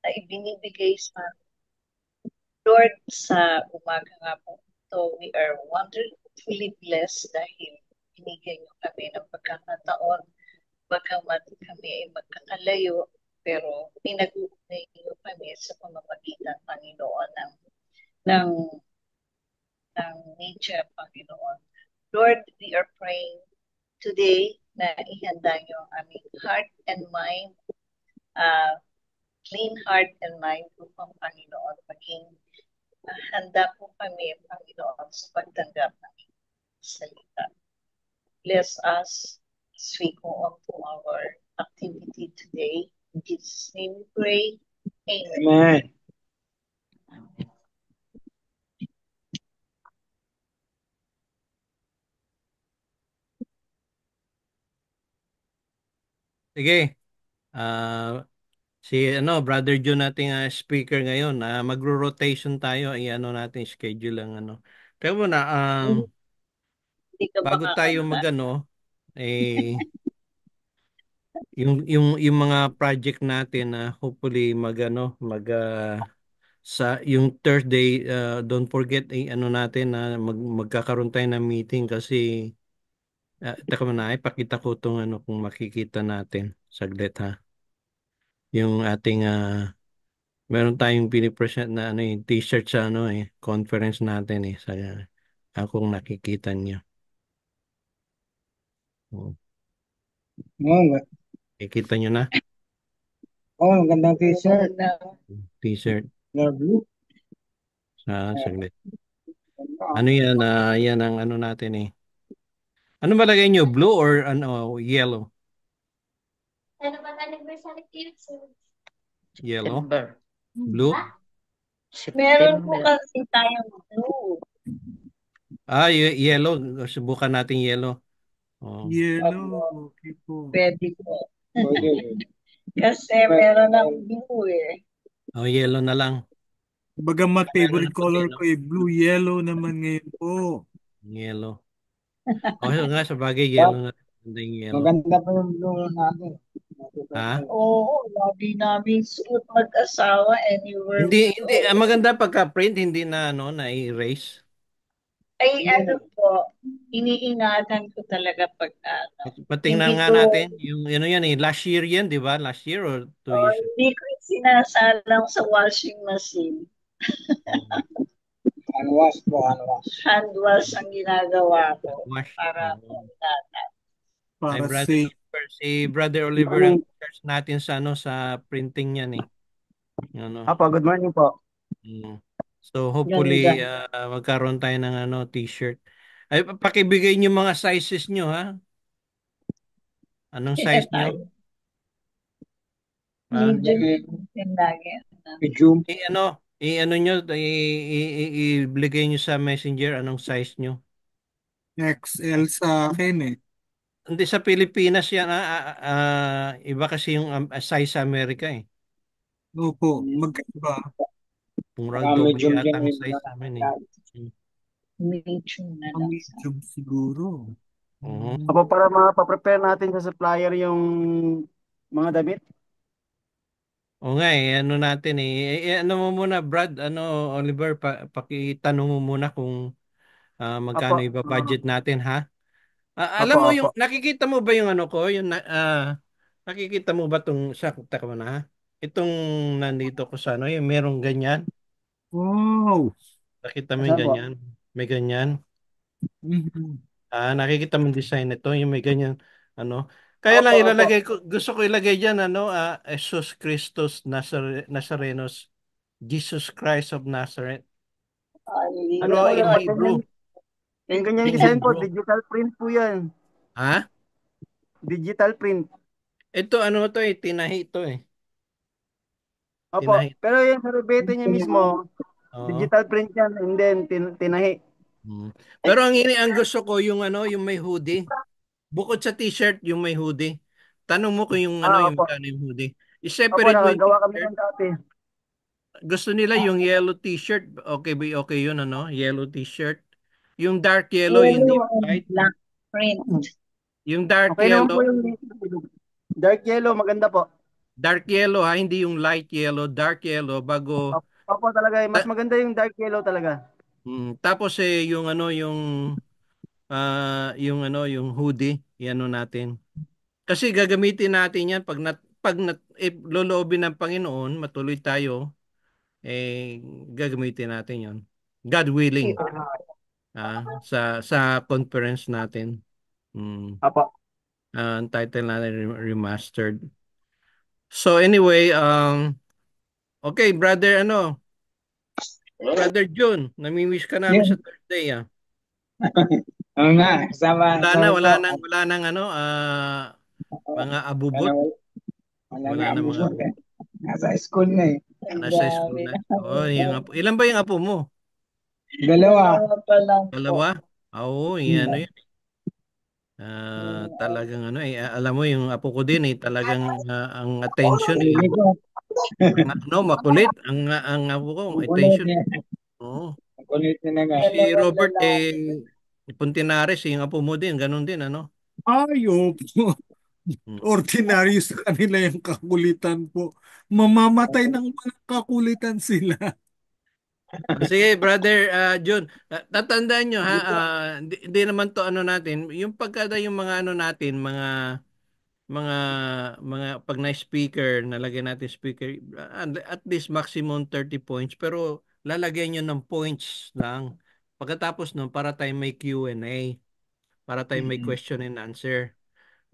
na ibinibigay sa Lord sa umaga nga po ito. We are wonderfully blessed dahil binigyan niyo kami ng pagkakataon. Bagamat kami ay magkakalayo, pero pinag-uugnay niyo kami sa pamamagitan, Panginoon, ng, ng nature, Panginoon. Lord, we are praying today na ihanda niyo ang aming heart and mind, uh, clean heart and mind upang Panginoon maging handa po kami, Panginoon, sa pagtanggap ng salita. Bless us as we go on to our activity today. In Jesus' name we pray. Amen. Amen. Sige. Si Brother John nating speaker ngayon, magro-rotation tayo, ano natin schedule ang Kaya muna Hindi ka bago tayo makakanta. yung mga project natin na hopefully sa yung Thursday, don't forget natin na magkakaroon tayo ng meeting kasi teka muna, ipakita ko tong kung makikita natin saglit ha. Yung ating meron tayong pinipresent na yung t-shirt sa conference natin sa kung nakikita niyo. Oh, Oo, nakikita niyo na magandang t-shirt. t-shirt Na blue. saglit. Ano yan? Yan ang natin Ano ba lagay niyo? Blue or yellow? Ano ba anniversary gift? Yellow? September. Blue? Meron po September. kasi tayong blue. Yellow. Subukan natin yellow. Oh. Yellow. Okay po. Pwede po. Kasi meron ng blue eh. Oh, yellow na lang. Bagamat favorite Ano, color no? ko blue, yellow naman ngayon po. Yellow. Okay nga, sa bagay, yellow na. Ganda yung yellow. Maganda pa yung blue natin. Ha? Oo, lagi namin suot mag-asawa and you were Hindi. Maganda pagka-print, hindi na, na-erase. Ay, ano po, iniingatan ko talaga pag Patingnan hindi nga ko, natin. Yung, yan last year yan, di ba? Last year or 2 years ago? hindi ko sinasalang sa washing machine. Oh, Unwash po, unwash. Hand wash ang ginagawa ko wash. para Oh. ingatan. Ay, Para brother safe. Oliver, si Brother Oliver ang charge natin sa sa printing niyan Apo, good morning po. Mm. So hopefully Ganda. magkaroon tayo ng t-shirt. Ay pakibigay niyo mga sizes niyo ha. Anong size niyo? Medium yung lagi. Medium. Niyo, ibigay niyo sa Messenger anong size niyo. XL sa akin Hindi sa Pilipinas yan iba kasi yung size sa Amerika Opo, magkaiba. Murang doble Medium yata din ang yung size namin Mm. Medium na Ang lang. medium siguro. Oo. Apo, para mapaprepare natin sa supplier yung mga damit. O nga natin ano mo muna Brad, Oliver, pakitanong mo muna kung Apo, magkano iba-budget natin ha. Alam apo, mo apo. nakikita mo ba yung ko, yung nakikita mo ba tong sakta ka mo na ha? Itong nandito ko sa yung merong ganyan. Wow! Nakita mo yung Saan po? ganyan? May ganyan. Mhm. Nakikita mo yung design nito, yung may ganyan Kaya Opo, lang opo. gusto ko ilagay diyan Jesus Christus Nazarenos, Jesus Christ of Nazareth. Hindi Ano po naman In yan? Hebrew. Yung ganyan In design po, Hebrew. digital print po yan. Ha? Digital print. Ito to tinahi to Opo, Tinahi. pero yung sa rebate niya mismo, Oo. digital print yan and then tinahi. Hmm. Pero ang gusto ko yung yung may hoodie. Bukod sa t-shirt, yung may hoodie. Tanong mo kung yung Ah, yung opo. magkano yung hoodie. Opo, I-separate mo yung nakagawa kami t-shirt. ng dati. Gusto nila yung yellow t-shirt. Okay ba okay yun Yellow t-shirt. Yung dark yellow, hindi yellow yung and white. black print. Yung dark Okay naman po yellow, yung dark yellow, maganda po. dark yellow ha, hindi yung light yellow, dark yellow bago Opo talaga, mas ta- maganda yung dark yellow talaga. tapos yung ano yung hoodie, yan natin. Kasi gagamitin natin yan loloobin ng Panginoon, matuloy tayo, gagamitin natin yon. God willing, sa conference natin. Mm. Opo. Ang title natin remastered. So anyway, okay, Brother June, nami-miss ka namin sa Yun. Thursday ah. Oo nga, kasama, kasama po. Wala nang mga Wala, abubot, wala wala na nang mga abubot eh. Nasa school na eh. Ang nasa school dami na. na Oh, kami. ilan ba yung apo mo? Dalawa. Dalawa pa lang po. Dalawa? Oo, Hmm. yan. Talagang alam mo yung apo ko din talagang ang attention Hindi ko. makulit ang apo ko, Ang kulit attention. niya. Oo. Ang kulit niya na nga. Si Dalawang Robert lalaki. Puntinares, yung apo mo din, ganun din Ay, opo. Mm. Ordinaryo sa kanila yung kakulitan po. Mamamatay ng walang kakulitan sila. Sige, brother John, tatandaan nyo ha, Hindi po. hindi naman to natin, yung pagkada yung mga natin, mga pag na-speaker, nalagyan natin speaker, at least maximum 30 points, pero lalagyan nyo ng points lang. Pagkatapos nun, para tayo may Q&A, para tayo may Mm-mm. question and answer.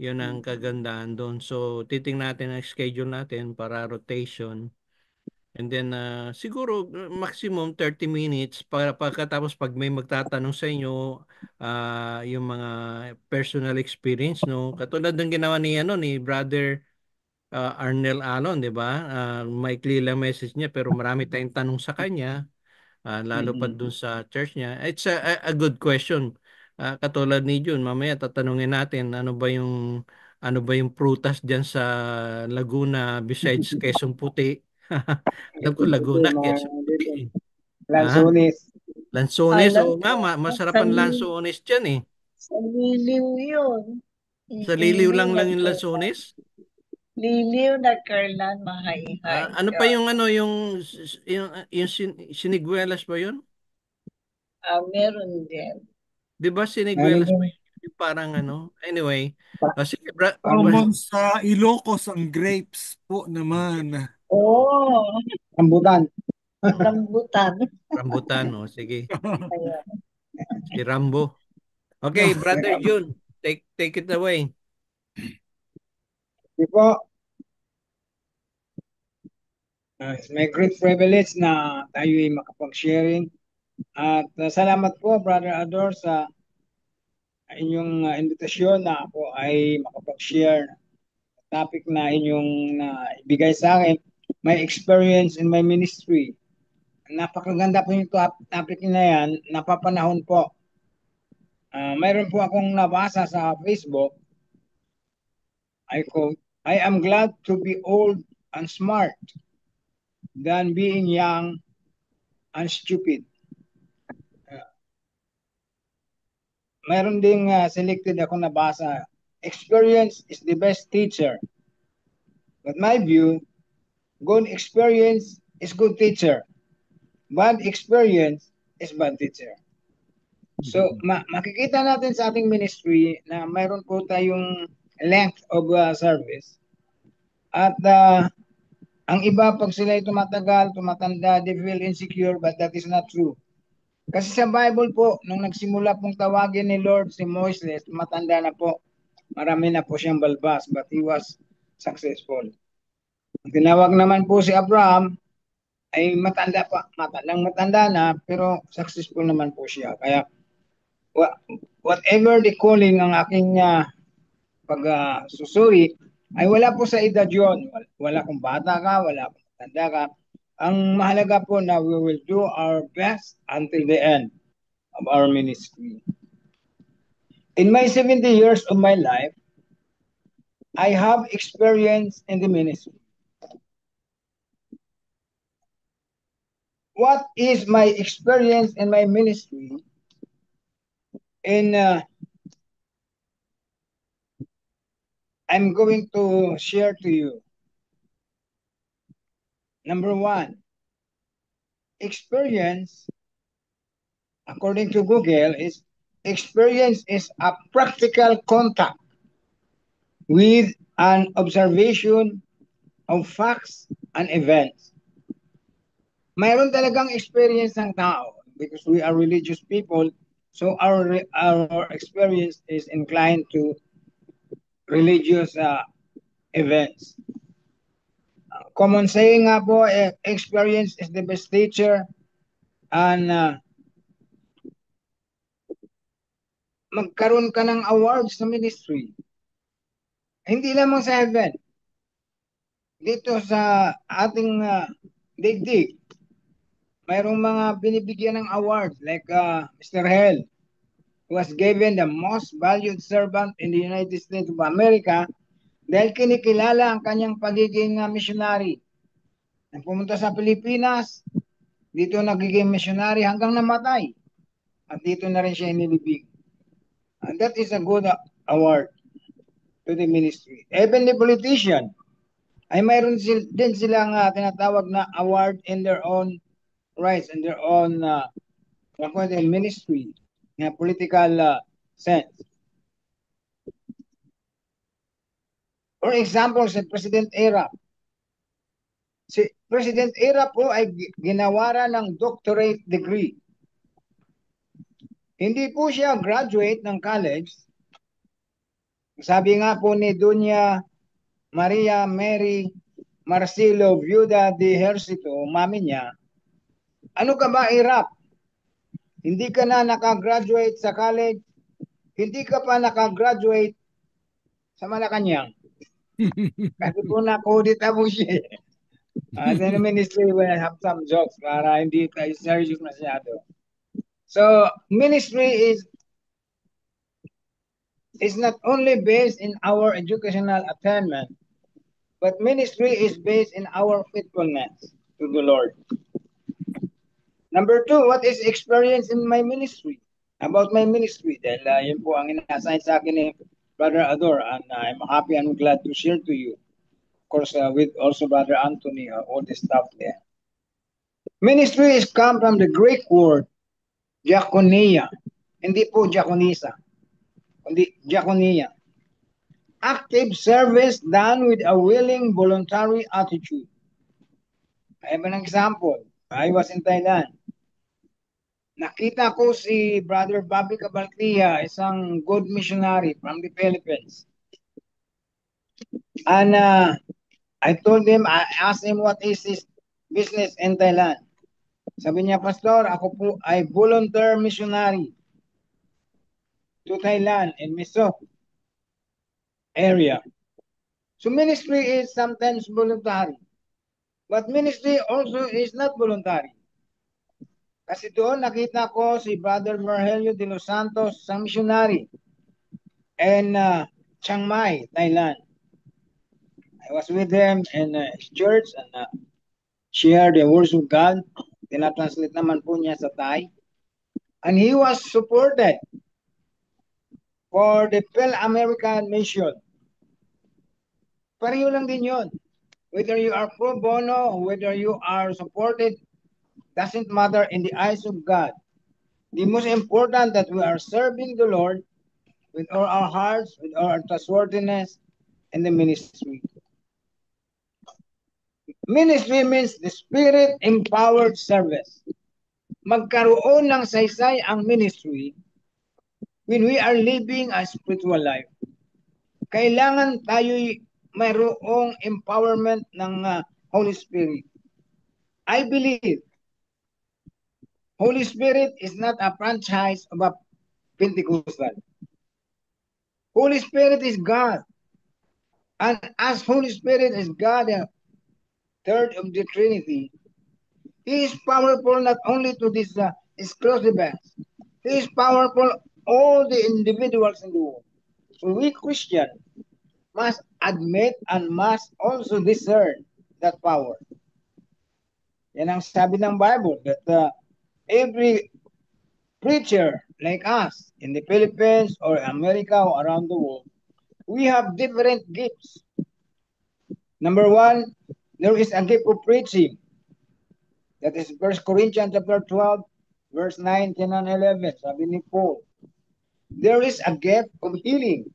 Yun ang kagandahan doon. So, titingnan natin ang schedule natin para rotation. And then, siguro maximum 30 minutes para pagkatapos pag may magtatanong sa inyo, yung mga personal experience, no? Katulad ng ginawa ni Brother Arnel Alon, di ba? Maikli lang message niya pero marami tayong tanong sa kanya, lalo pa Mm-mm. dun sa church niya. It's a good question. Katulad ni Jun, mamaya tatanungin natin ano ba yung prutas diyan sa Laguna besides Quezon Puti. Alam ko Ito Laguna, yung mga Quezon Puti dito. eh. Ah, Lansones. Lanzones, Alam oo nga, ko, sa, masarapan Lanzones dyan eh. sa liliw yun. Sa Liliw Liliw lang na yung Carlan. Lanzones. Liliw na Carlan, mahay-hay Ano ka. pa yung yung siniguelas ba yun? Meron din. Di ba Meron siniguelas din. ba yun? Yung parang anyway. Sige, Common sa Ilocos ang grapes po naman. oh, Oo, Rambutan. rambutan. rambutan, sige. Ayan. Si Rambo. Okay, Brother June, take it away. Di po. It's my great privilege na tayo ay makapag-sharing. At salamat po, Brother Ador, sa inyong invitasyon na ako ay makapag-share topic na inyong ibigay sa akin. My experience in my ministry. Napakaganda po yung topic na yan. Napapanahon po. Mayroon po akong nabasa sa Facebook. I quote, I am glad to be old and smart than being young and stupid. Mayroon ding selected akong nabasa. Experience is the best teacher. But my view, good experience is good teacher. Bad experience is bad teacher. So, makikita natin sa ating ministry na mayroon po tayong length of service. At ang iba, pag sila ay tumatanda, they feel insecure, but that is not true. Kasi sa Bible po, nung nagsimula pong tawagin ni Lord si Moises, matanda na po. Marami na po siyang balbas, but he was successful. Tinawag naman po si Abraham, ay matanda na, pero successful naman po siya. Kaya, whatever the calling ang aking pagsusuri, ay wala po sa edad yun. Wala kung bata ka, wala kung matanda ka. Ang mahalaga po na we will do our best until the end of our ministry. In my 70 years of my life, I have experience in the ministry. What is my experience in my ministry? I'm going to share to you. Number one, experience, according to Google, is experience is a practical contact with an observation of facts and events. Mayroon talagang experience ng tao because we are religious people, so our experience is inclined to religious events. Common saying nga po, experience is the best teacher, and magkaroon ka ng awards sa ministry. Hindi lamang sa heaven. Dito sa ating digdig, mayroong mga binibigyan ng awards like Mr. Hell, who was given the most valued servant in the United States of America dahil kinikilala ang kanyang pagiging missionary. Nang pumunta sa Pilipinas, dito nagiging missionary hanggang namatay. At dito na rin siya inilibig. And that is a good award to the ministry. Even the politician, ay mayroon din silang tinatawag na award in their own rights, in their own ministry, political sense. For example, si President Era. Si President Era po ay ginawara ng doctorate degree. Hindi po siya graduate ng college. Sabi nga po ni Dunya Maria Mary Marcelo Viuda de Hercito, mami niya, ano ka ba, Irap? Hindi ka na nakagraduate sa college, hindi ka pa nakagraduate sa Malacanang. Kasi po na-codita po siya. Then the ministry will have some jokes para hindi tayo serious masyado. So, ministry is not only based in our educational attainment, but ministry is based in our faithfulness to the Lord. Number two, what is experience in my ministry? About my ministry. Dahil yun po ang ina-assign sa akin ni Brother Ador, and I'm happy and glad to share to you. Of course, with also Brother Anthony, all the staff there. Ministry is come from the Greek word, diakonia. Hindi po diakonisa, kundi diakonia. Active service done with a willing, voluntary attitude. I have an example. I was in Thailand. Nakita ko si Brother Bobby Cabaltia, isang good missionary from the Philippines. And I told him, I asked him what is his business in Thailand. Sabi niya, Pastor, ako po ay volunteer missionary to Thailand in Miso area. So ministry is sometimes voluntary. But ministry also is not voluntary. Kasi doon nakita ko si Brother Marhelio de los Santos, isang missionary in Chiang Mai, Thailand. I was with him in his church and shared the words of God. Tinatranslate naman po niya sa Thai. And he was supported for the Pan-American mission. Pareho lang din yun. Whether you are pro bono, whether you are supported, doesn't matter in the eyes of God. The most important that we are serving the Lord with all our hearts, with all our trustworthiness in the ministry. Ministry means the spirit-empowered service. Magkaroon ng saysay ang ministry when we are living a spiritual life. Kailangan tayo'y mayroong empowerment ng Holy Spirit. I believe Holy Spirit is not a franchise of a Pentecostal. Holy Spirit is God. And as Holy Spirit is God, the third of the Trinity, He is powerful not only to this exclusive events. He is powerful all the individuals in the world. So we Christians must admit and must also discern that power. Yan ang sabi ng Bible, that every preacher like us in the Philippines or America or around the world, we have different gifts. Number one, There is a gift of preaching. That is 1 Corinthians chapter 12, verse 9, 10, and 11. Sabi ni Paul. There is a gift of healing.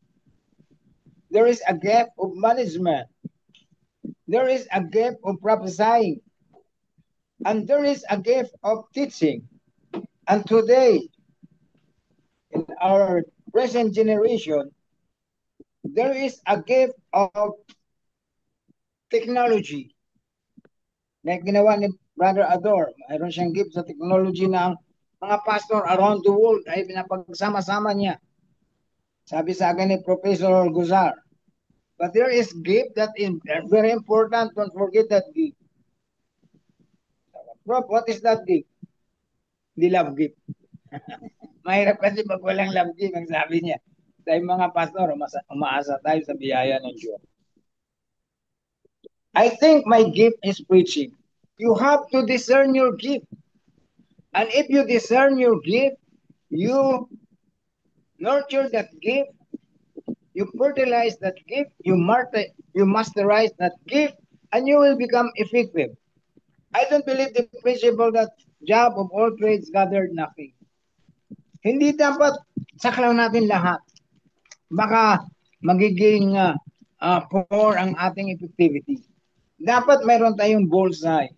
There is a gift of management. There is a gift of prophesying. And there is a gift of teaching. And today, in our present generation, there is a gift of technology. Like ginawa ni Brother Ador, mayroon siyang gift sa technology na ang mga pastor around the world ay pinapagsama-sama niya. Sabi sa akin ni Professor Guzar. But there is gift that is very important. Don't forget that gift. Prof, what is that gift? The love gift. Mahirap kasi pag walang love gift, ang sabi niya. Tayo mga pastor, umaasa tayo sa biyaya ng Diyos. I think my gift is preaching. You have to discern your gift. And if you discern your gift, you nurture that gift, you fertilize that gift, you masterize that gift, and you will become effective. I don't believe the principle that job of all trades gathered nothing. Hindi dapat saklaw natin lahat. Baka magiging poor ang ating effectivity. Dapat mayroon tayong bullseye.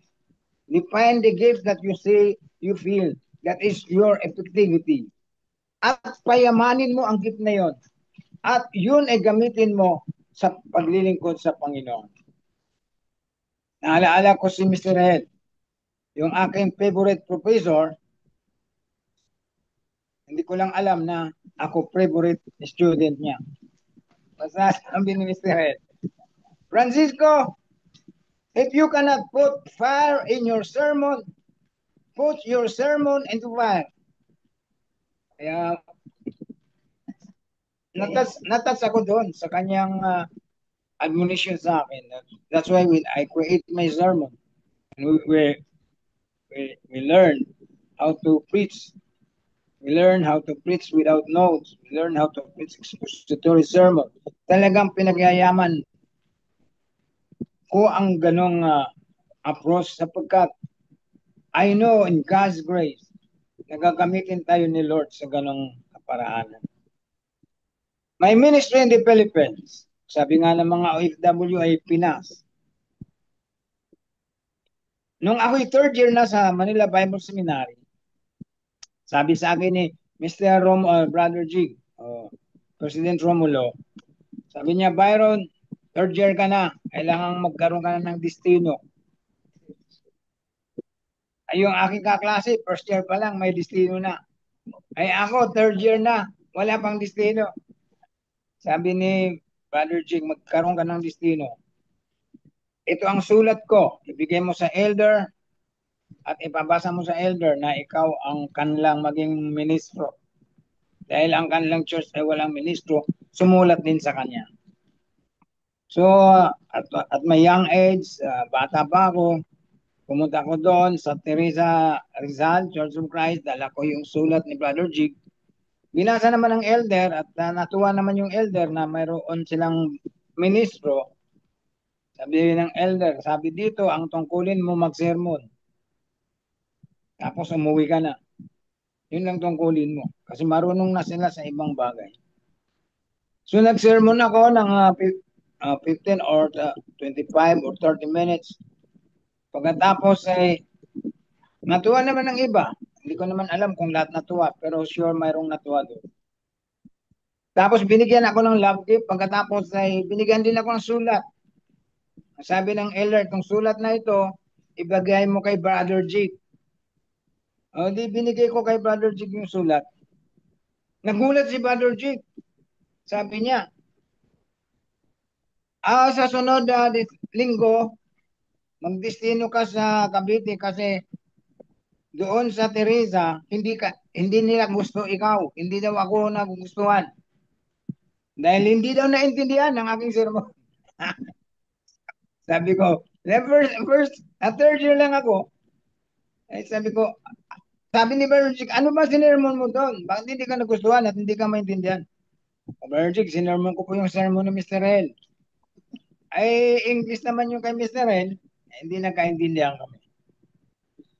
Define the gift that you say, you feel, that is your effectivity. At payamanin mo ang gift na yon. At yun ay gamitin mo sa paglilingkod sa Panginoon. Naalaala ko si Mr. Head, yung aking favorite professor, hindi ko lang alam na ako favorite student niya. Basta sabi ni Mr. Head, Francisco, if you cannot put fire in your sermon, put your sermon into fire. Kaya natas ako doon sa kanyang admonition sa akin. That's why when I create my sermon, we learn how to preach. We learn how to preach without notes. We learn how to preach expository sermon. Talagang pinagyayaman ko ang ganong approach sapagkat I know in God's grace, nagagamitin tayo ni Lord sa ganong kaparaanan. My ministry in the Philippines, sabi nga ng mga OFW ay Pinas. Nung ako'y third year na sa Manila Bible Seminary, sabi sa akin ni Mr. Brother Jig, President Romulo, sabi niya, Byron, third year ka na, kailangan magkaroon ka na ng destino. Ay, yung aking kaklase, first year pa lang, may destino na. Ay ako, third year na, wala pang destino. Sabi ni Brother Jig, magkaroon ka ng destino. Ito ang sulat ko, ibigay mo sa elder, at ipabasa mo sa elder na ikaw ang kanilang maging ministro. Dahil ang kanilang church ay walang ministro, sumulat din sa kanya. So, at my young age, bata pa ako, pumunta ko doon sa Teresa Rizal, Church of Christ, dala ko yung sulat ni Brother Jig. Binasa naman ng elder at natuwa naman yung elder na mayroon silang ministro. Sabi ng elder, sabi dito, ang tungkulin mo mag-sermon. Tapos umuwi ka na. Yun lang tungkulin mo. Kasi marunong na sila sa ibang bagay. So nag-sermon ako ng 15 or 25 or 30 minutes. Pagkatapos ay natuwa naman ng iba. Hindi ko naman alam kung lahat natuwa. Pero sure mayroong natuwa doon. Tapos binigyan ako ng love gift. Pagkatapos ay binigyan din ako ng sulat. Sabi ng elder, itong sulat na ito, ibagay mo kay Brother Jig. O di binigay ko kay Brother Jig yung sulat. Nagulat si Brother Jig. Sabi niya, sa sunod linggo, magdestino ka sa Cavite kasi doon sa Teresa, hindi nila gusto ikaw. Hindi daw ako nagugustuhan. Dahil hindi daw naintindihan ng aking sermon. Sabi ko, third year lang ako. Ay sabi ko, sabi ni Brother Jig, ano ba sinermon mo doon? Bakit hindi ka nagustuhan at hindi ka maintindihan? Brother Jig, sinermon ko po yung sermon ni Mr. Hel. Ay, English naman yung kay Mr. Hel. Hindi nagkaintindihan kami.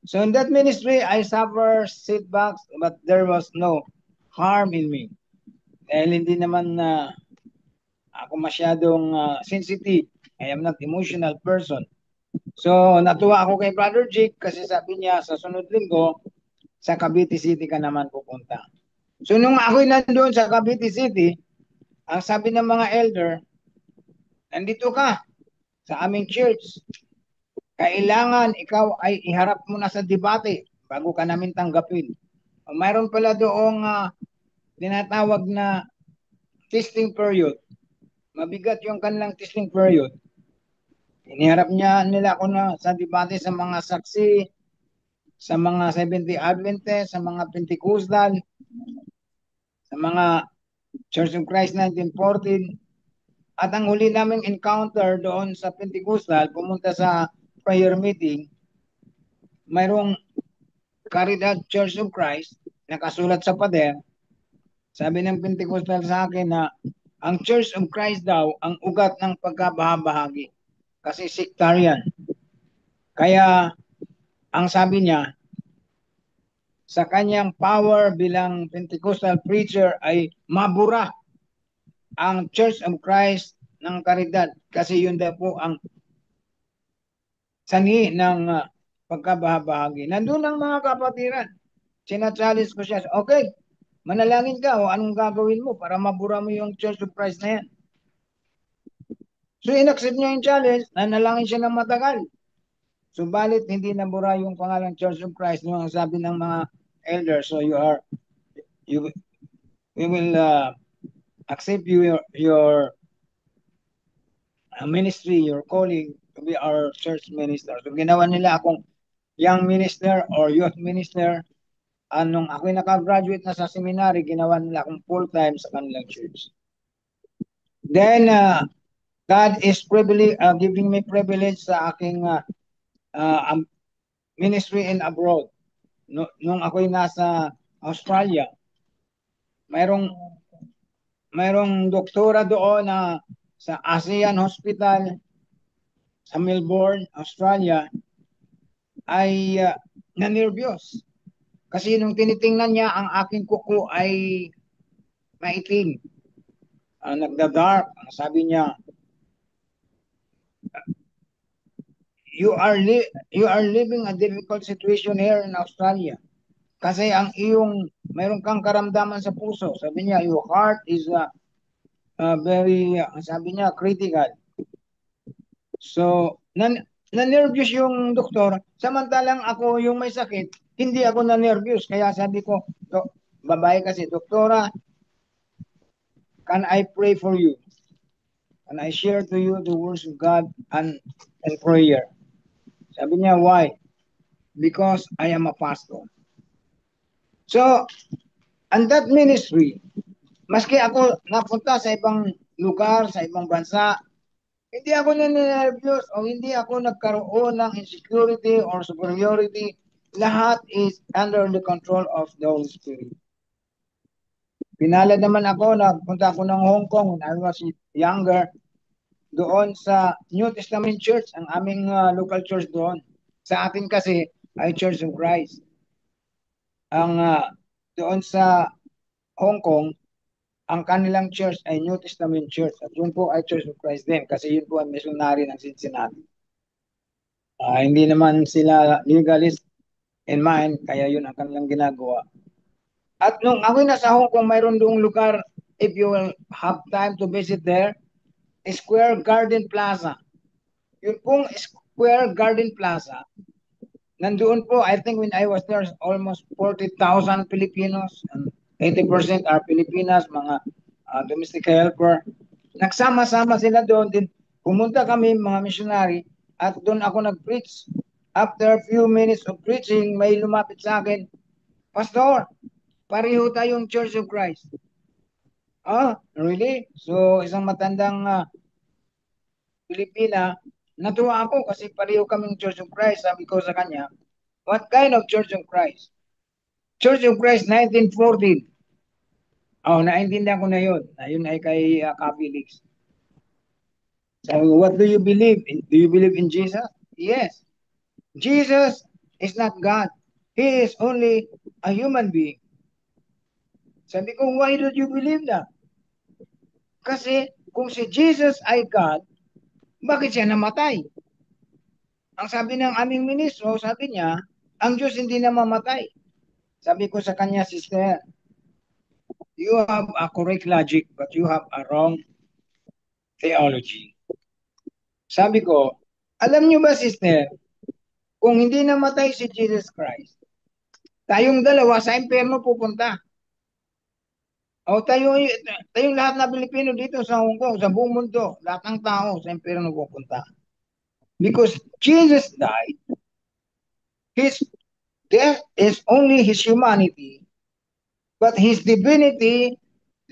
So in that ministry, I suffer setbacks, but there was no harm in me. Dahil hindi naman ako masyadong sensitive. I am not emotional person. So natuwa ako kay Brother Jake kasi sabi niya sa sunod linggo, sa Cavite City ka naman pupunta. So nung ako'y nandoon sa Cavite City, ang sabi ng mga elder, nandito ka sa aming church. Kailangan ikaw ay iharap mo na sa debate bago ka namin tanggapin. Mayroon pala doong tinatawag na testing period. Mabigat yung kanilang testing period. Iniharap nila ako na sa debate sa mga saksi, sa mga Seventh-day Adventist, sa mga Pentecostal, sa mga Church of Christ 1914. At ang huli naming encounter doon sa Pentecostal, pumunta sa prayer meeting, mayroong Caridad Church of Christ, nakasulat sa pader, sabi ng Pentecostal sa akin na ang Church of Christ daw ang ugat ng pagkabahagi kasi sectarian. Kaya ang sabi niya, sa kanyang power bilang Pentecostal preacher ay mabura ang Church of Christ ng Caridad kasi yun daw po ang sanhi ng pagkabahagi. Nandun ang mga kapatiran. Sinachalis ko siya, okay, manalangin ka o anong gagawin mo para mabura mo yung Church of Christ na yan. So inaccept niya yung challenge, nanalangin siya ng matagal. Subalit hindi nabura yung pangalang Church of Christ nung ang sabi ng mga elders, so we will accept your ministry, your calling to be our church minister. So ginawa nila akong young minister or youth minister. Anong ako'y nakagraduate na sa seminary, ginawa nila akong full-time sa kanilang church. Then, God is giving me privilege sa aking ministry in abroad. Nung ako'y nasa Australia, mayroong doktora doon na sa ASEAN Hospital sa Melbourne, Australia, ay nanervyos. Kasi nung tinitingnan niya, ang aking kuko ay maitim. Nagda-dark. Sabi niya, you are living a difficult situation here in Australia. Kasi ang mayroon kang karamdaman sa puso. Sabi niya, your heart is very, sabi niya, critical. So, na-nervous yung doktor. Samantalang ako yung may sakit, hindi ako na-nervous. Kaya sabi ko, babae kasi, doktora, can I pray for you? Can I share to you the words of God and prayer? Sabi niya, why? Because I am a pastor. So, and that ministry, maski ako napunta sa ibang lugar, sa ibang bansa, hindi ako na-nervous o hindi ako nagkaroon ng insecurity or superiority. Lahat is under the control of the Holy Spirit. Pinalad naman ako, nagpunta ako ng Hong Kong when I was younger, doon sa New Testament Church, ang aming local church doon. Sa atin kasi ay Church of Christ. Ang doon sa Hong Kong, ang kanilang church ay New Testament Church. At yun po ay Church of Christ din kasi yun po ay missionary ng Cincinnati. Hindi naman sila legalist in mind, kaya yun ang kanilang ginagawa. At nung ako'y nasa Hong Kong, mayroon doong lugar, if you will have time to visit there, Square Garden Plaza. Yun pong Square Garden Plaza, nandoon po, I think when I was there, almost 40,000 Filipinos, and 80% are Filipinas, mga domestic helper. Nagsama-sama sila doon. Din pumunta kami, mga missionary, at doon ako nag-preach. After a few minutes of preaching, may lumapit sa akin, Pastor, pareho tayong Church of Christ. Really? So, isang matandang Pilipina, natuwa ako kasi pareho kaming Church of Christ. Sabi ko sa kanya, what kind of Church of Christ? Church of Christ 1914. Naintindihan ko na yun. Yun ay kay Catholics. So, what do you believe? Do you believe in Jesus? Yes, Jesus is not God. He is only a human being. Sabi ko, why don't you believe that? Kasi kung si Jesus ay God, bakit siya namatay? Ang sabi ng aming ministro, sabi niya, ang Diyos hindi namamatay. Sabi ko sa kanya, sister, you have a correct logic, but you have a wrong theology. Sabi ko, alam niyo ba, sister, kung hindi namatay si Jesus Christ, tayong dalawa sa impyerno pupunta. O tayong lahat na Pilipino dito sa Hong Kong, sa buong mundo, lahat ng tao sa impyerno pupunta. Because Jesus died, his death is only his humanity, but his divinity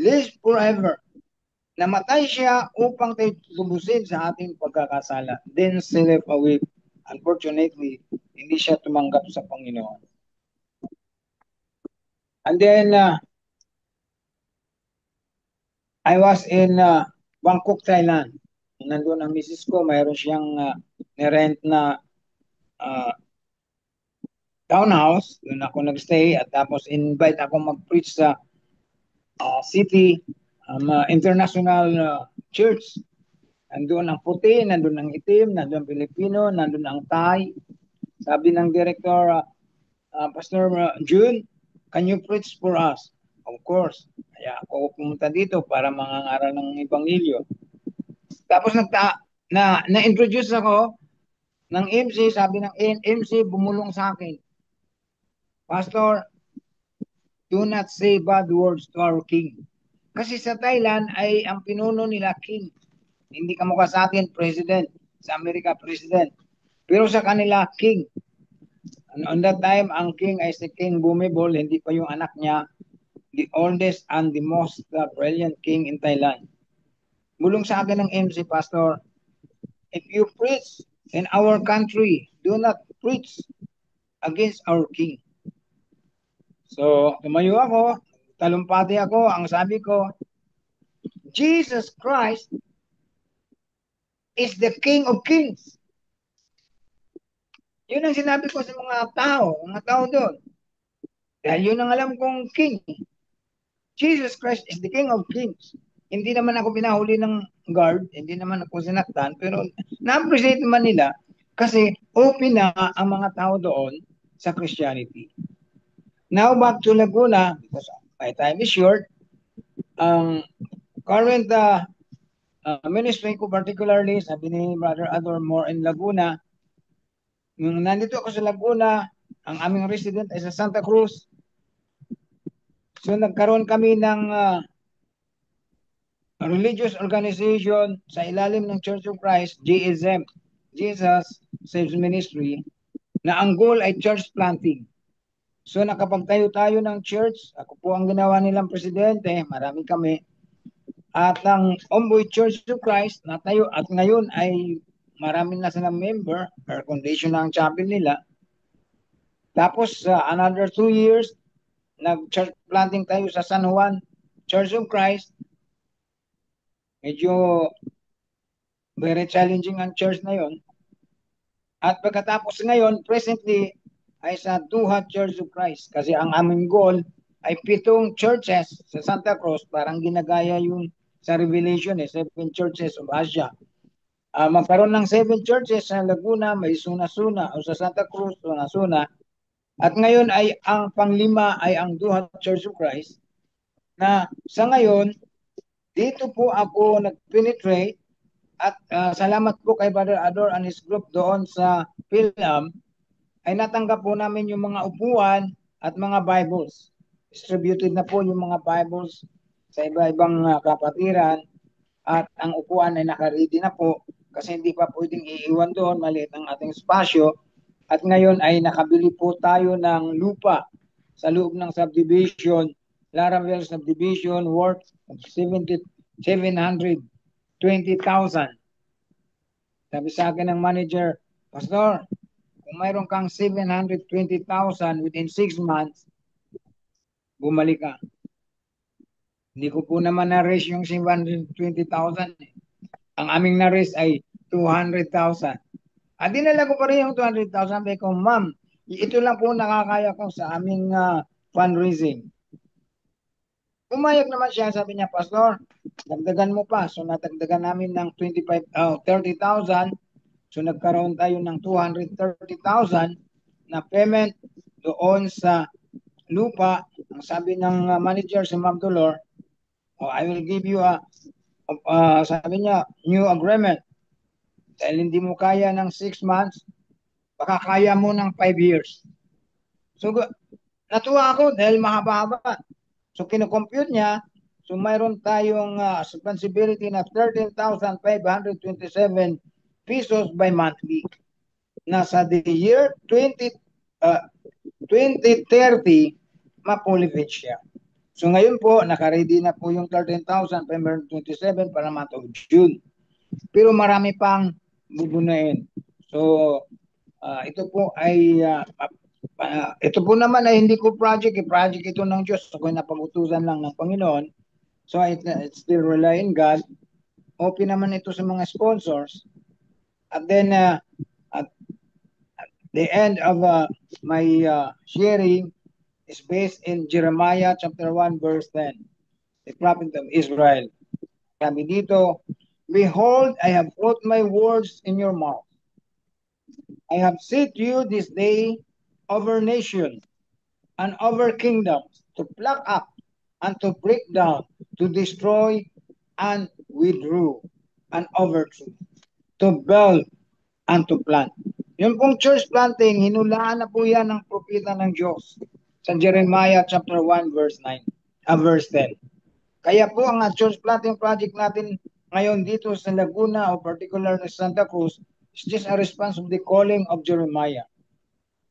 lives forever. Namatay siya upang tayo lubusin sa ating pagkakasala. Then slept away. Unfortunately, hindi siya tumanggap sa Panginoon. And then, I was in Bangkok, Thailand. Nandun ang misis ko, mayroon siyang nirent na townhouse. Doon ako nagstay at tapos invite ako mag-preach sa city international church. Nandun ang puti, nandun ang itim, nandun ang Pilipino, nandun ang Thai. Sabi ng director, Pastor June, can you preach for us? Of course. Kaya ako pumunta dito para mangangaral ng Ebanghelyo. Tapos na-introduce ako ng MC, sabi ng MC, bumulong sa akin, Pastor, do not say bad words to our king. Kasi sa Thailand ay ang pinuno nila king. Hindi kamukha sa atin, president. Sa Amerika, president. Pero sa kanila, king. And on that time, ang king ay si King Bhumibol, hindi pa yung anak niya, the oldest and the most brilliant king in Thailand. Bulong sa akin ng MC, Pastor, if you preach in our country, do not preach against our king. So, tumayo ako, talumpati ako, ang sabi ko, Jesus Christ is the King of Kings. Yun ang sinabi ko sa mga tao doon. Dahil yun ang alam kong King. Jesus Christ is the King of Kings. Hindi naman ako pinahuli ng guard, hindi naman ako sinaktan, pero na-appreciate naman nila kasi open na ang mga tao doon sa Christianity. Now back to Laguna, because my time is short, current ministry ko particularly, sabi ni Brother Ador, more in Laguna. Nung nandito ako sa Laguna, ang aming resident ay sa Santa Cruz. So nagkaroon kami ng religious organization sa ilalim ng Church of Christ, JSM, Jesus Saves Ministry, na ang goal ay church planting. So nakapagtayo tayo ng church, ako po ang ginawa nilang presidente, marami kami. At ang Omboy Church of Christ natayo at ngayon ay marami na silang member, air condition na ang chapel nila. Tapos another 2 years, nag-church planting tayo sa San Juan Church of Christ. Medyo very challenging ang church na yon. At pagkatapos ngayon, presently, ay sa Duha Church of Christ. Kasi ang aming goal ay 7 churches sa Santa Cruz, parang ginagaya yung sa Revelation, 7 churches of Asia. Magkaroon ng 7 churches sa Laguna, may Suna-Suna, o sa Santa Cruz, Suna-Suna. At ngayon ay ang panglima ay ang Duha Church of Christ, na sa ngayon, dito po ako nag-penetrate at salamat po kay Brother Ador and his group doon sa PhilAm, ay natanggap po namin yung mga upuan at mga Bibles. Distributed na po yung mga Bibles sa iba-ibang kapatiran at ang upuan ay naka-ready na po kasi hindi pa pwedeng iiwan doon, maliit ang ating spasyo. At ngayon ay nakabili po tayo ng lupa sa loob ng subdivision, Laravel subdivision, worth 720,000. Sabi sa akin ng manager, Pastor, kung mayroon kang 720,000 within 6 months, bumalik ka. Hindi ko po naman na-raise yung 720,000. Ang aming na-raise ay 200,000. At dinala ko pa rin yung 200,000. Sabi ko, ma'am, ito lang po nakakaya ko sa aming fundraising. Pumayag naman siya, sabi niya, Pastor, dagdagan mo pa. So natagdagan namin ng 30,000. So nagkaroon tayo ng 230,000 na payment doon sa lupa. Ang sabi ng manager si Ma'am Dolor, I will give you sabi niya, new agreement. Dahil hindi mo kaya ng 6 months, baka kaya mo ng 5 years. So natuwa ako dahil mahaba-haba. So kinocompute niya, so mayroon tayong responsibility na 13,527 pesos by monthly. Nasa the year 2030, ma-fully siya. So ngayon po, nakaready na po yung 13,527 para month of June. Pero marami pang bubunuin. So ito po ay ito po naman ay hindi ko project, project ito ng Diyos. Ako'y napag-utusan lang ng Panginoon. So I still rely on God. Open naman ito sa mga sponsors. At then at the end of my sharing is based in Jeremiah chapter 1 verse 10. The prophet of Israel. Sabi dito, behold, I have put my words in your mouth. I have set you this day over nations and over kingdoms to pluck up and to break down, to destroy and withdraw and overthrow, to build and to plant. Yung pong church planting, hinulaan na po yan ng propeta ng Diyos sa Jeremiah chapter 1 verse 9, verse 10. Kaya po ang church planting project natin ngayon dito sa Laguna o particular sa Santa Cruz is just a response of the calling of Jeremiah.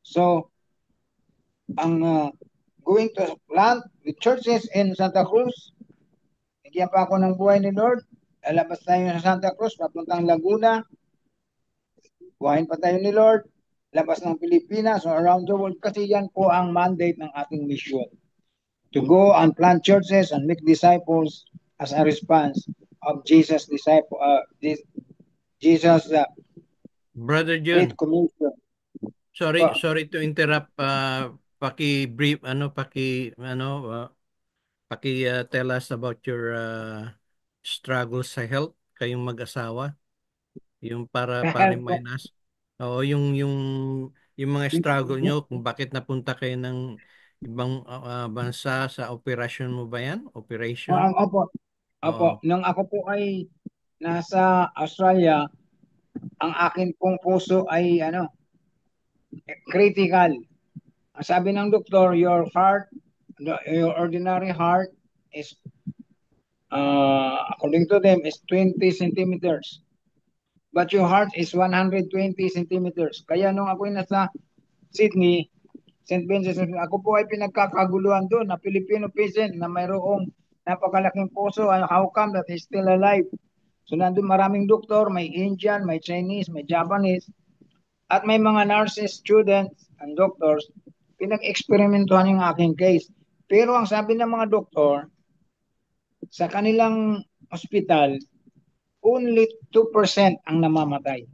So, ang going to plant the churches in Santa Cruz, bigyan pa ako ng buhay ni Lord, lalabas tayo sa Santa Cruz, papuntang Laguna, buhayin pa tayo ni Lord, labas ng Pilipinas or around the world, kasi yan po ang mandate ng ating mission. To go and plant churches and make disciples as a response of Jesus' disciple, Jesus' Brother Great John, Commission. sorry to interrupt. Paki-brief, tell us about your struggles sa health, kayong mag-asawa. Yung para mainas. Oo, yung mga struggle nyo, kung bakit napunta kayo ng ibang bansa sa operasyon mo ba yan? Operation? Opo. Oo. Nung ako po ay nasa Australia, ang akin pong puso ay critical. Ang sabi ng doktor, your ordinary heart is according to them is 20 centimeters. But your heart is 120 centimeters. Kaya nung ako nasa Sydney, St. Vincent, ako po ay pinagkakaguluhan doon na Filipino patient na mayroong napakalaking puso. How come that he's still alive? So nandun maraming doktor, may Indian, may Chinese, may Japanese, at may mga nurses, students, and doctors, pinag-experimentuhan yung aking case. Pero ang sabi ng mga doktor, sa kanilang hospital, only 2% ang namamatay.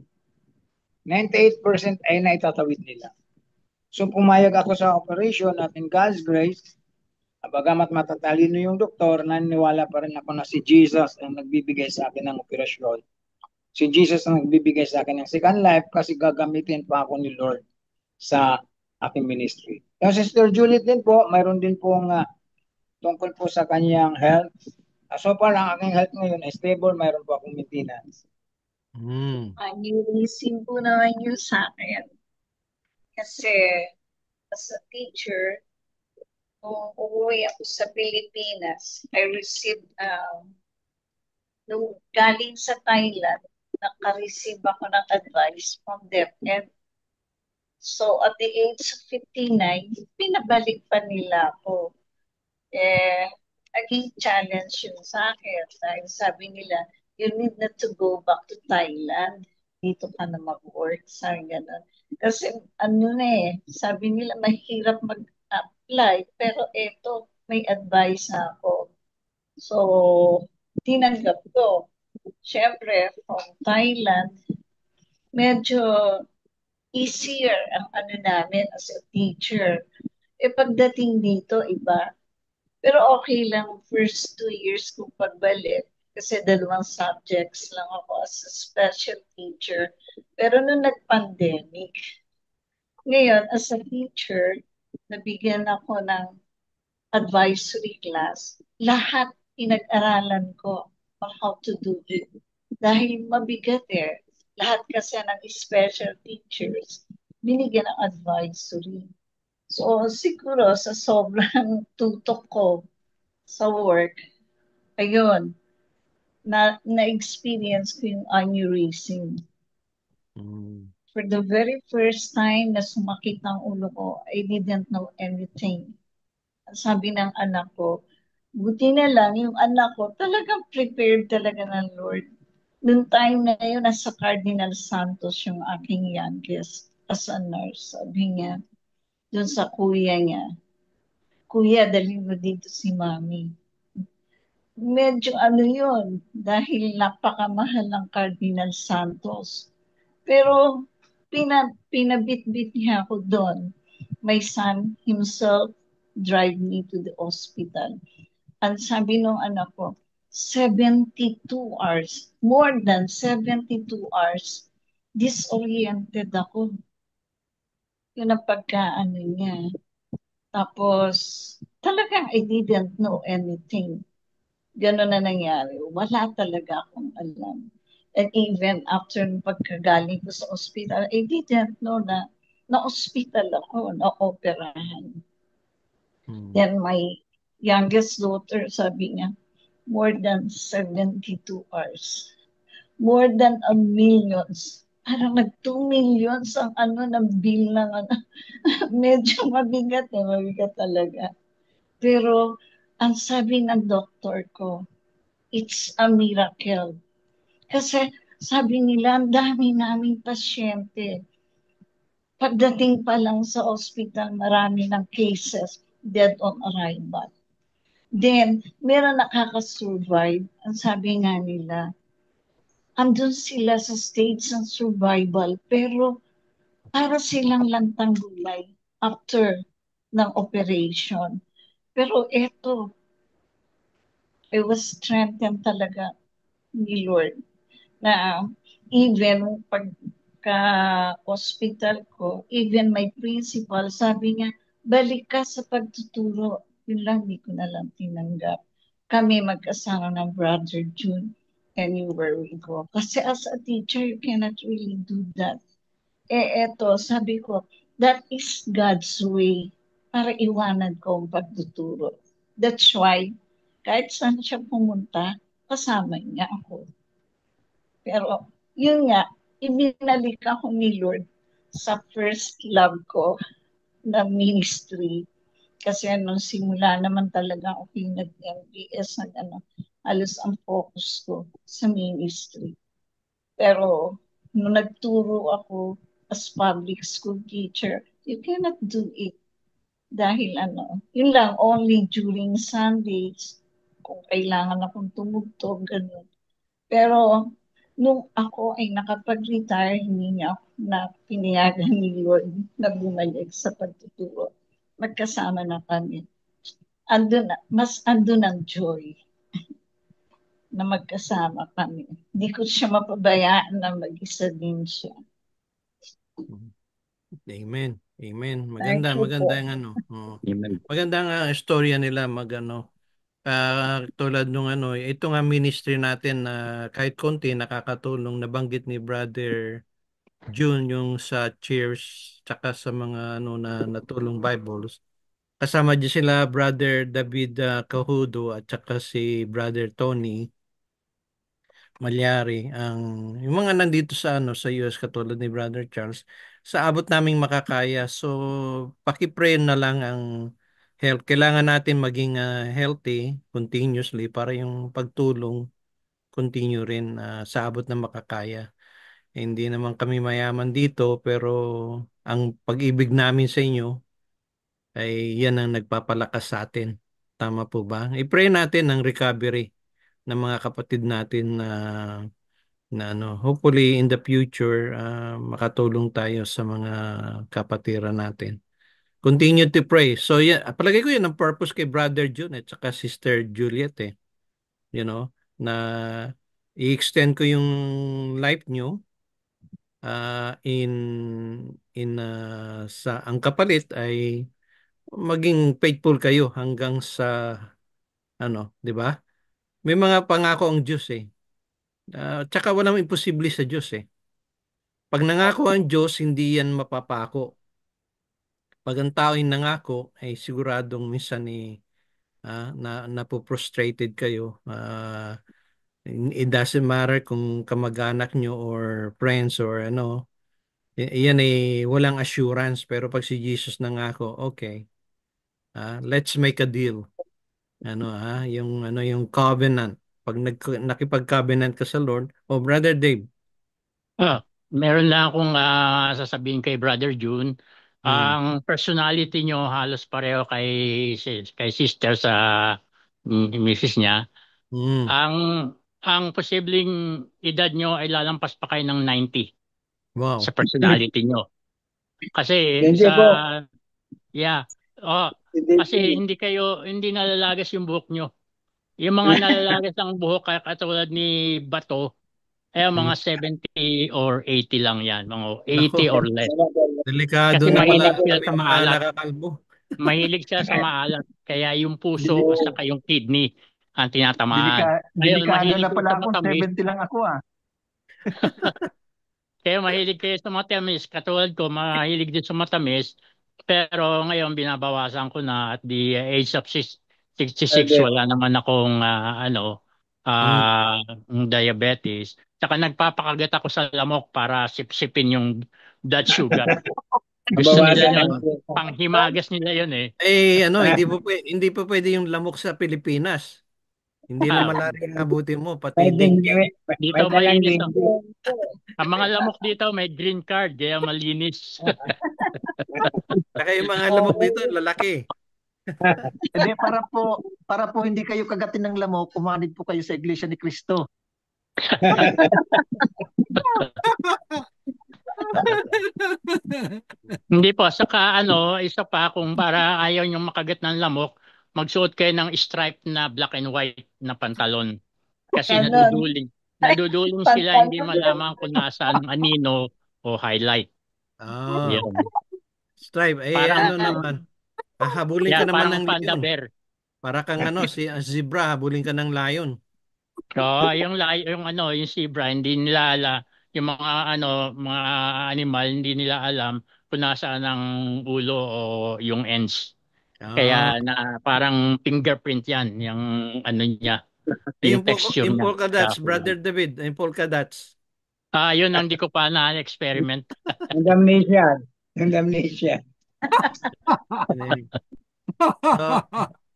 98% ay naitatawid nila. So pumayag ako sa operation at in God's grace, bagamat matatalino yung doktor, naniniwala pa rin ako na si Jesus ang nagbibigay sa akin ng operasyon. Si Jesus ang nagbibigay sa akin ng second life kasi gagamitin pa ako ni Lord sa aking ministry. Yung Sister Juliet din po, mayroon din pong tungkol po sa kanyang health. So far, ang aking health ngayon ay stable, mayroon po akong maintenance. Nilisin po naman yun sa akin. Kasi as a teacher, nung umuwi ako sa Pilipinas, I received, nung galing sa Thailand, naka-receive ako ng advice from DepEd. So at the age of 59, pinabalik pa nila ako. Naging challenge yun sa akin. Dahil sabi nila, you need not to go back to Thailand. Dito ka na mag-work. Sabi gano'n. Kasi sabi nila mahirap mag-apply. Pero eto, may advice ako. So, tinanggap ko. Siyempre, from Thailand, medyo easier ang ano namin as a teacher. Pagdating dito, iba. Pero okay lang, first 2 years kong pagbalik. Kasi 2 subjects lang ako as a special teacher. Pero nung nag-pandemic, ngayon, as a teacher, nabigyan ako ng advisory class. Lahat pinag-aralan ko on how to do it. Dahil mabigat eh. Lahat kasi ng special teachers, binigyan ng advisory. So, siguro sa sobrang tutok ko sa work, ayun, na-experience ko yung aneurysm. For the very first time na sumakit ang ulo ko, I didn't know anything. Sabi ng anak ko, buti na lang yung anak ko, talagang prepared talaga ng Lord. Noong time na yun, nasa Cardinal Santos yung aking youngest as a nurse. Sabi niya, dun sa kuya niya, kuya, dalhin mo dito si mami. Medyo ano yun, dahil napakamahal ng Cardinal Santos. Pero pinabit-bit niya ako doon. My son himself drive me to the hospital. Ang sabi nung anak ko, 72 hours, more than 72 hours, disoriented ako. Yun ang pagkaano niya. Tapos, talagang I didn't know anything. Gano'n na nangyari. Wala talaga akong alam. And even after pagkagaling ko sa ospital, I didn't know na na-hospital ako, na-operahan. Then my youngest daughter, sabi niya, more than 72 hours. More than a millions. Parang nag-2 millions ang ano ng bill ng ano. Medyo mabigat mabigat talaga. Pero ang sabi ng doktor ko, it's a miracle. Kasi sabi nila, ang dami naming pasyente. Pagdating pa lang sa ospital, marami ng cases dead on arrival. Then, meron nakaka-survive. Ang sabi nga nila, andun sila sa stage ng survival, pero para silang lantang gulay after ng operation. Pero eto, I was strengthened talaga ni Lord na even pagka-hospital ko, even my principal, sabi niya, balik ka sa pagtuturo. Yun lang, di ko na lang tinanggap. Kami magkasama ng Brother June anywhere we go. Kasi as a teacher, you cannot really do that. Eto, sabi ko, that is God's way para iwanan ko ang pagtuturo. That's why, kahit saan siya pumunta, kasama niya ako. Pero, yun nga, ibinalik ako ni Lord sa first love ko na ministry. Kasi nung simula naman talaga ako nag-MBS, halos ang focus ko sa ministry. Pero, nung nagturo ako as public school teacher, you cannot do it. Dahil yun lang, only during Sundays, kung kailangan akong tumugtog, ganun. Pero, nung ako ay nakapag-retire, hindi niya ako na pinayagan ni Lord na bumalik sa pagtuturo. Magkasama na kami. Mas andun ang joy na magkasama kami. Hindi ko siya mapabayaan na mag-isa din siya. Amen. Amen. Thank Maganda, you maganda po. yung ano. Amen. Maganda nga istorya nila tulad nung ito nga ministry natin na kahit konti nakakatulong, nabanggit ni Brother June yung sa Cheers tsaka sa mga na natulong Bibles. Kasama din sila Brother David Cahudo at tsaka si Brother Tony Malyari, yung mga nandito sa sa US katulad ni Brother Charles, sa abot naming makakaya. So paki-pray na lang ang health. Kailangan natin maging healthy continuously para yung pagtulong continue rin sa abot na makakaya. Hindi naman kami mayaman dito, pero ang pag-ibig namin sa inyo ay yan ang nagpapalakas sa atin. Tama po ba? I-pray natin ang recovery ng mga kapatid natin na na ano, hopefully in the future makatulong tayo sa mga kapatiran natin. Continue to pray. So yeah, palagay ko yun ang purpose kay Brother June at saka Sister Juliet you know, na i-extend ko yung life nyo sa ang kapalit ay maging faithful kayo hanggang sa ano, 'di ba? May mga pangako ang Diyos eh. Tsaka walang imposible sa Diyos eh. Pag nangako ang Diyos, hindi yan mapapako. Pag ang tao ay nangako, ay siguradong minsan napo-frustrated kayo. It doesn't matter kung kamag-anak nyo or friends or ano. Yan ay walang assurance. Pero pag si Jesus nangako, okay. Let's make a deal. Yung covenant. Pag nakipag-covenant ka sa Lord, Brother Dave. Meron lang akong sasabihin kay Brother June. Ang personality nyo halos pareho kay sister sa misis niya. Mm. Ang posibleng edad nyo ay lalampas pa kayo ng 90 Wow. sa personality nyo. Kasi Hindi po. kasi hindi nalalagas yung buhok nyo. Yung mga nalalagas ang buhok katulad ni Bato, ay mga 70 or 80 lang yan, mga 80 or less. Delikado Kasi na pala mahilig sila kami sa mga maalat. nakakalbo. Mahilig siya sa maalat. Kaya yung puso o saka yung kidney ang tinatamaan. Delikado na kayo pala sa ako, matamis. 70 lang ako Kaya mahilig kayo sa matamis. Katulad ko, mahilig din sa matamis. Pero ngayon, binabawasan ko na at the age of 66, wala naman akong diabetes. Saka nagpapakagat ako sa lamok para sipsipin yung blood sugar. Gusto nila yun. Panghimagas nila yun eh. Hindi po pwede yung lamok sa Pilipinas. Hindi lang malaria ang abutin mo, pati Dito malinis. Ang mga lamok dito may green card, kaya malinis. Saka yung mga lamok dito, lalaki. Hindi, para po hindi kayo kagatin ng lamok, umanid po kayo sa Iglesia ni Cristo. Hindi po, saka isa pa kung para ayaw niyong makagat ng lamok, magsuot kayo ng striped na black and white na pantalon. Kasi naduduling sila, hindi malaman kung nasaan ang anino o highlight. Yan. Stripe, naman. Habulin ka naman ng panda leon. bear. Para kang si zebra, habulin ka ng lion. Yung zebra, hindi nila yung mga animal, hindi nila alam kung nasaan ang ulo o yung ends. Kaya parang fingerprint yan, yung niya, yung texture niya. Yung polka dots, Brother David, yung polka dots. Yun ang hindi ko pa na-experiment. Condemnation.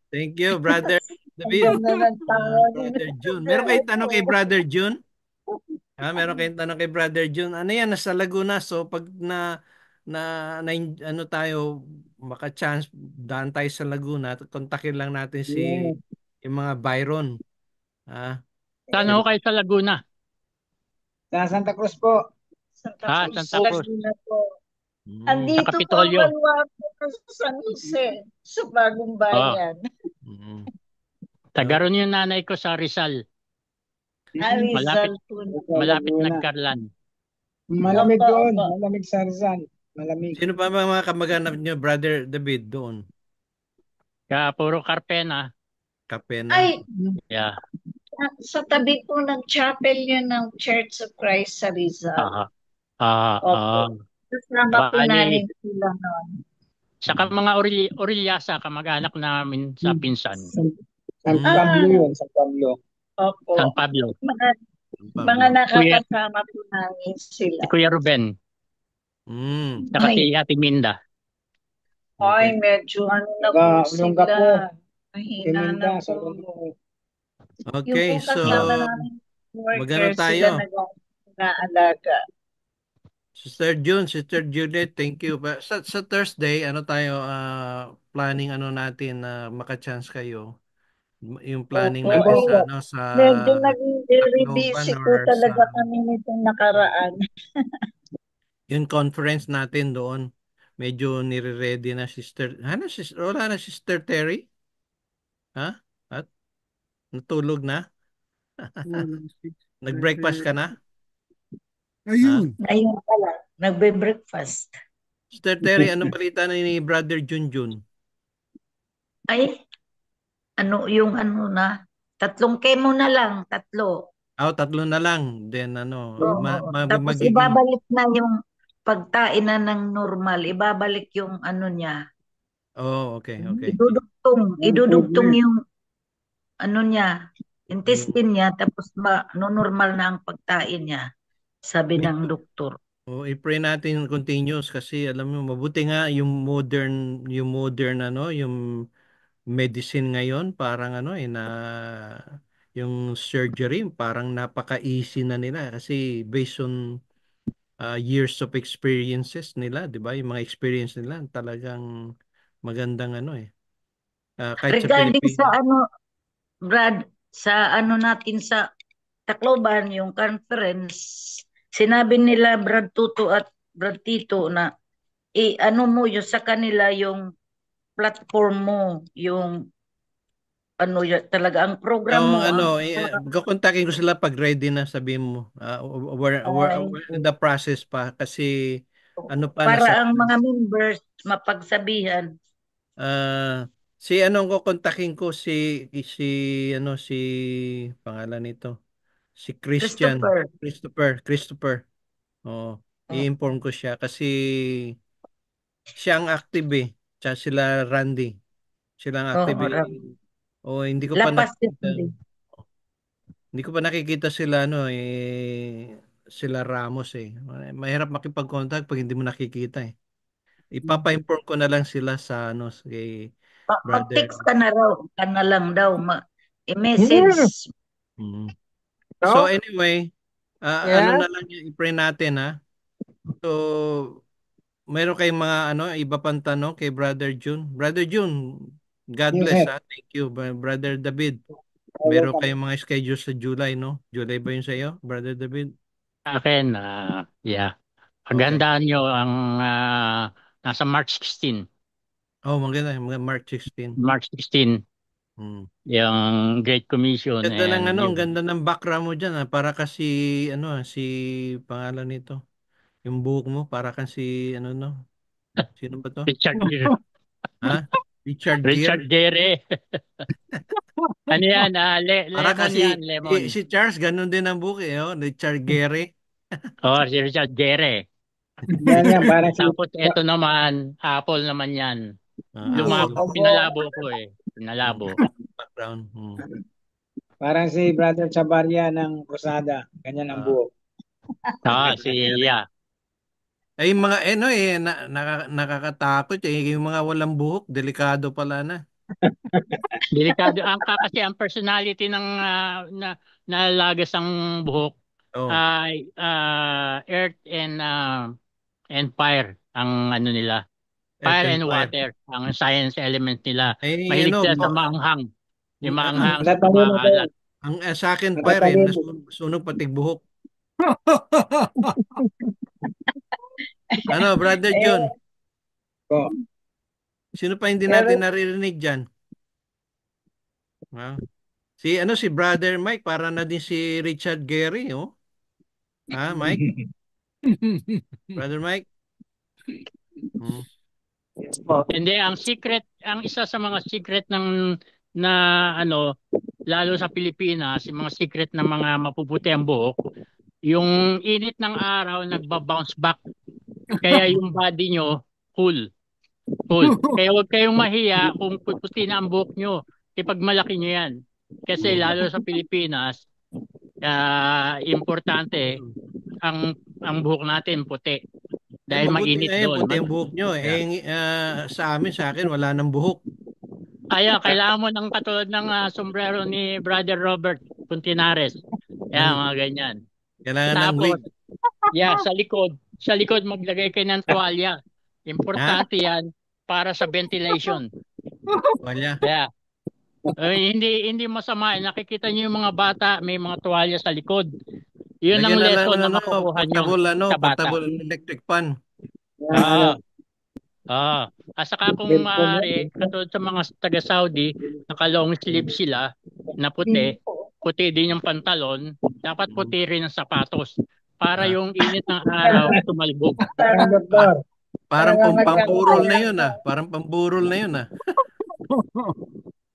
Thank you, Brother David. Brother June. Meron kayong tanong kay Brother June? Meron kayong tanong kay Brother June. Ano yan, nasa Laguna. So pag tayo, maka-chance, daan tayo sa Laguna, kontakin lang natin yung mga Byron. Saan ho kayo sa Laguna? Sa Santa Cruz po. Santa Cruz. Andito Sa po Kapitolyo. sa San Jose, sa Bagong Bayan. Taga ron yung nanay ko sa Rizal. Malapit nagkarlan. Malamig doon. Malamig sa Rizal. Malamig. Sino pa mga kamag-anak niyo, Brother David, doon? Puro Carpena. Ay, Yeah. sa tabi po ng chapel yun ng Church of Christ sa Rizal. Kasama po namin sila noon. Saka mga Orillasa, kamag-anak namin sa pinsan. San Pablo yun, San Pablo. Opo. San Pablo. Mga nakakasama po namin sila. Si Kuya Ruben. Saka si Ate Minda. Ay, medyo na po sila. Mahina na po. Okay, so magano tayo? Nag-aalaga. Sister June, Sister Juliet, thank you. Sa Thursday, planning natin na maka-chance kayo. Yung planning natin sa medyo naging Very Tacloban busy po or talaga sa kami nitong nakaraan. yung conference natin doon. Medyo nire-ready na sister. Wala na sister Terry? Ha? At natulog na? Nag-breakfast ka na? Ha? Ayun. Ngayon pala, nagbe-breakfast. Sister Terry, anong balita na ni Brother Junjun? Ay, yung na, 3 chemo na lang, 3. Tatlo na lang. Then Oo. Tapos magiging ibabalik na yung pagtain na ng normal, ibabalik yung niya. okay, okay. Idudugtong yung niya, Yung intestine niya, tapos normal na ang pagtain niya, sabi ng doktor. i-pray natin continuous kasi alam mo mabuti nga yung modern yung medicine ngayon parang yung surgery parang napaka-easy na nila kasi based on years of experiences nila, 'di ba? Yung mga experience nila talagang magandang kahit sa Regarding sa Pilipinas. Brad, sa natin sa Tacloban, yung conference, sinabi nila Brad Tuto at Brad Tito na mo yung sa kanila yung platform mo, yung talaga ang program Yung mo ang kukontakin ko sila pag ready na sabihin mo. We're in the process pa kasi nasa para ang mga members mapagsabihan. si kukontakin ko si si pangalan nito si Christopher. Christopher. Oo, i-inform ko siya kasi siya ang active Tsaka sila Randy. Sila ang active hindi ko pa Lapas nakikita. din. Hindi ko pa nakikita sila sila Ramos Mahirap makipag-contact pag hindi mo nakikita Ipapa-inform ko na lang sila sa kay brother. Mag-text ka na raw, ka na lang daw, i-message. So anyway, Yeah. na lang yung i-pray natin So meron kayong mga iba pang tanong kay Brother June. Brother June, God Yes, bless sir. Thank you, Brother David. Meron kayong mga schedule sa July, no? July ba yun sa iyo, Brother David? Akin, yeah. Pagandaan nyo ang nasa March 16. Oh, maganda. March 16. March 16, yung Great Commission. Ganda ng And ang ganda ng background mo diyan para kasi si pangalan nito. Yung buhok mo para kasi no. Sino ba to? Richard Gere. Ha? Richard Richard Gere. Gere. Ano yan? Para Lemon kasi yan, lemon. si Charles ganun din ang buhok Richard Gere. Oh, si Richard Gere. Yan, parang si Tapos ito naman, Apple naman yan. Apple Pinalabo ko Pinalabo. background. parang si Brother Chabarria ng Rosada. Ganyan ang buhok. Yeah. Ay mga nakakatakot yung mga walang buhok, delikado pala na. Delikado kasi ang personality ng nalagas ang buhok ay earth and fire ang nila. Fire and water ang science element nila. Mahilig sila sa maanghang. Yung maanghang sa maalat. Ang sa akin fire nasunog pati buhok. Brother John? Sino pa hindi natin naririnig diyan? Si Brother Mike para na din si Richard Gere, Mike? Brother Mike? Hindi, ang isa sa mga secret ng lalo sa Pilipinas, yung mga secret ng mga mapuputi ang buhok, yung init ng araw nagba-bounce back. Kaya yung body nyo cool. Kaya huwag kayong mahiya kung puputi na ang buhok nyo. Kapag malaki nyo yan. Kasi lalo sa Pilipinas, importante ang buhok natin puti. Dahil mainit doon. Puti ang buhok nyo. Sa akin, wala nang buhok. Kailangan mo ng katulad ng sombrero ni Brother Robert Puntinares. Mga ganyan. Kailangan ng wig. Sa likod maglagay kayo ng tuwalya. Importante yan para sa ventilation. Tuwalya? Hindi masama. Nakikita niyo yung mga bata, may mga tuwalya sa likod. Yun ang Lagyan na lang lesson na ano, makukuha nyo sa bata. portable electric fan. Yan, ano, Oo. Oo. At saka kung cellphone maaari, katulad sa mga taga-Saudi, naka-long sleeve sila na puti, puti din yung pantalon, dapat puti rin ang sapatos para Ah, yung init ng araw tumalbog. yan, pa- doktor. parang Para pamburol na magkakaroon yun ah. Parang pamburol na yun ah.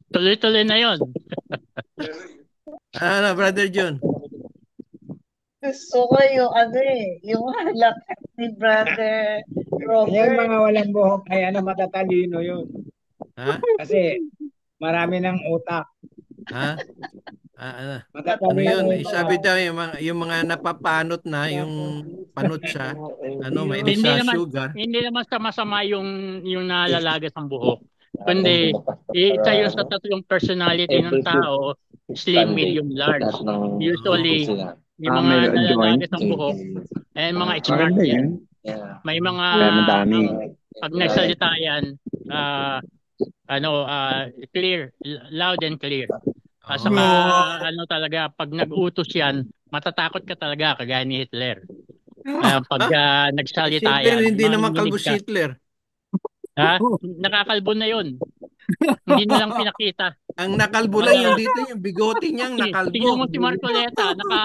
Tuloy-tuloy na yon. Ano, Brother John? gusto ko yung yung halak ni Brother Yung Robert. mga walang buhok ay matatalino yun. Ha? Kasi marami ng utak. Ha? Ano Matatalino yun? yung mga Sabi daw yung mga napapanot na, yung panot siya, may Hindi sa naman sugar. hindi naman masama yung nalalagas ang buhok. Kundi isa yun sa tatlong personality ng tao, slim, medium, large. Usually yung mga nalalagas ang buhok mga smart yan. May mga pag nagsalita yan clear, loud and clear. At saka talaga pag nag-utos yan, matatakot ka talaga kagaya ni Hitler. Pag Si nagsalita Hitler, yan, hindi naman kalbo manginginig si ka. Hitler. Ha? Nakakalbo na yun. Hindi na lang pinakita. Ang nakalbo lang yung dito, yung bigote niyang Tingnan mo nakalbo. si Marcoleta, naka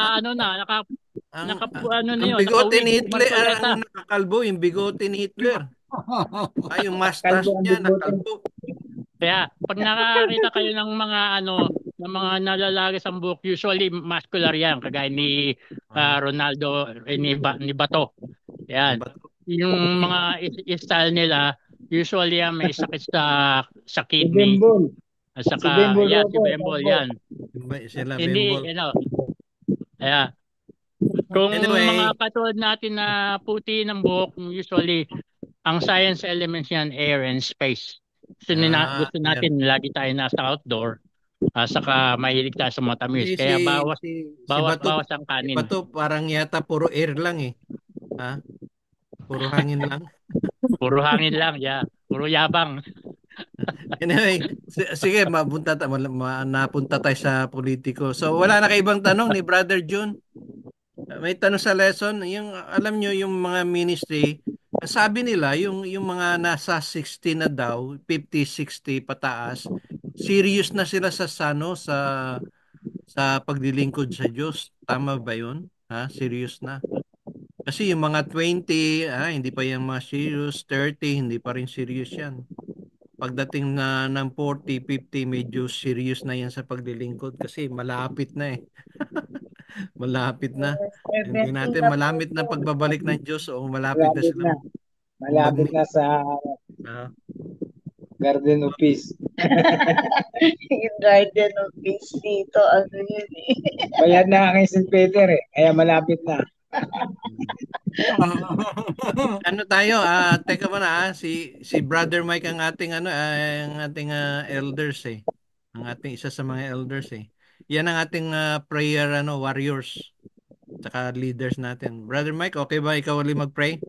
Ang, ano na ang yun, bigote naka-wig ni si Hitler, Marcoleta. ang nakakalbo, yung bigote ni Hitler. Yung mustache kalbo ang niya, bigote. nakalbo. Kaya pag nakakita kayo ng mga ng mga nalalagas ang buhok, usually muscular yan, kagaya ni Ronaldo, ni Bato. Yan. Yung mga style nila, usually yan may sakit sa Si kidney. Bembol. At Si saka, Bembol si Robo. Bembol, yan. Sila Hindi, Bembol. kaya, kung Anyway, mga katulad natin na puti ng buhok, usually, ang science elements yan, air and space. Gusto natin, lagi tayo nasa outdoor, saka mahilig tayo sa matamis. si, Kaya si Bato, bawas ang kanin. Bato parang yata puro air lang eh. Ha? Puro hangin lang. Puro hangin lang, puro yabang. Anyway, sige, napunta tayo sa politiko. So, wala na kaibang tanong ni Brother June. May tanong sa lesson. Yung, alam nyo, yung mga ministry, sabi nila, yung mga nasa 60 na daw, 50, 60 pataas, serious na sila sa paglilingkod sa Diyos. Tama ba yun? Serious na. Kasi yung mga 20, hindi pa yung mga serious, 30, hindi pa rin serious yan. Pagdating na ng 40, 50, medyo serious na yan sa paglilingkod kasi malapit na eh. Malapit na. Hindi 70 natin na po malapit na po. pagbabalik ng Diyos o malapit na Malapit sila na. Malapit na sa ah, Garden of Peace. Yung Garden of Peace dito, yun eh. Bayad na kay St. Peter eh. Kaya malapit na. ano tayo? Teka muna si Brother Mike ang ating elders eh. Ang ating isa sa mga elders eh. Yan ang ating prayer warriors saka leaders natin. Brother Mike, okay ba ikaw ulit mag-pray?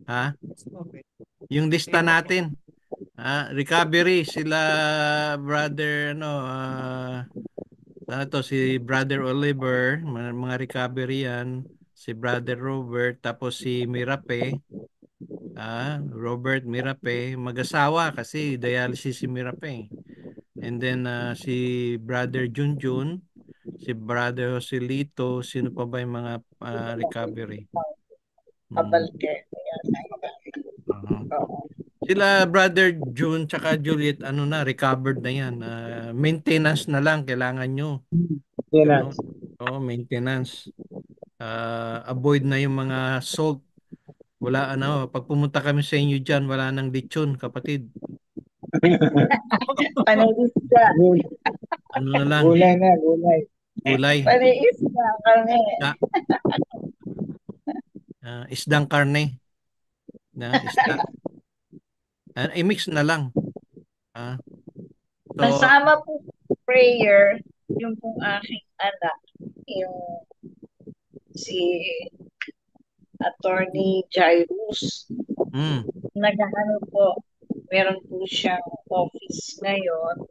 Ha? Yung lista natin. Recovery sila brother si Brother Oliver, mga recovery yan, si Brother Robert, tapos si Mirape, Robert Mirape, mag-asawa kasi dialysis si Mirape. And then si Brother Junjun, si Brother Joselito, sino pa ba yung mga recovery? Kabalke. Sila Brother June tsaka Juliet, recovered na yan. Maintenance na lang, kailangan nyo. Maintenance. Maintenance. Avoid na yung mga salt. Wala, pag pumunta kami sa inyo dyan, wala nang lechon, kapatid. Panayis ka. Ano na lang? Gulay na, gulay. Gulay. Panayis ka, karne. Isdang karne. Isda. I-mix na lang. So, Kasama po prayer, yung pong aking anak, yung si Attorney Jairus. Naghahanap po, meron po siyang office ngayon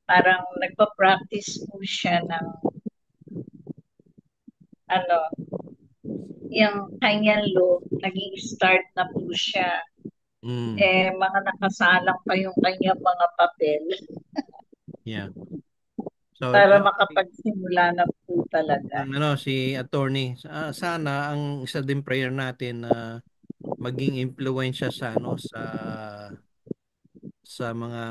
parang nagpa-practice po siya ng ano, yung kanyang law, naging start na po siya. Mm, Mga nakasalang pa yung kanyang mga papel yeah. So, para makapagsimula na po talaga. si attorney, sana ang isa din prayer natin na maging impluwensya sa mga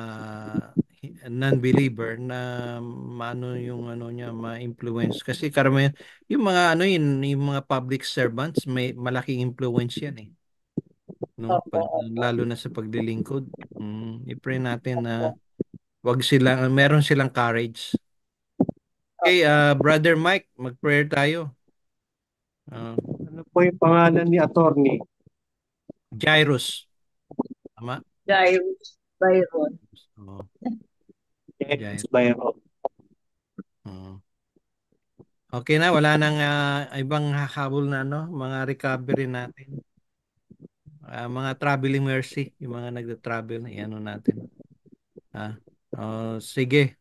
non-believer na maano yung niya ma-influence kasi karamihan yung mga yung mga public servants may malaking influence yan no Opo, opo, lalo na sa paglilingkod. I-pray natin na wag sila meron silang courage. Okay, opo. Brother Mike, mag-prayer tayo. Ano po yung pangalan ni attorney? Jairus, tama? Jairus Byron. Oh, James Jairus. Bayro. Oh. Okay na, wala nang ibang hahabol na mga recovery natin. Mga traveling mercy, yung mga nagda-travel, natin. Sige,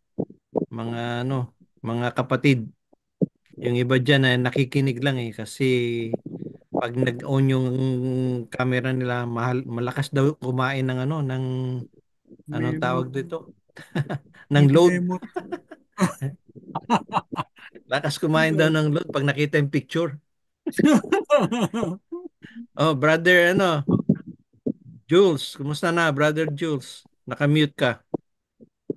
mga mga kapatid, yung iba diyan na nakikinig lang kasi pag nag-on yung camera nila, malakas daw kumain ng ng anong tawag Memory. dito? ng With load. memory. Lakas kumain daw ng load pag nakita yung picture. Oh, brother, Jules, kumusta na, brother Jules? Naka-mute ka.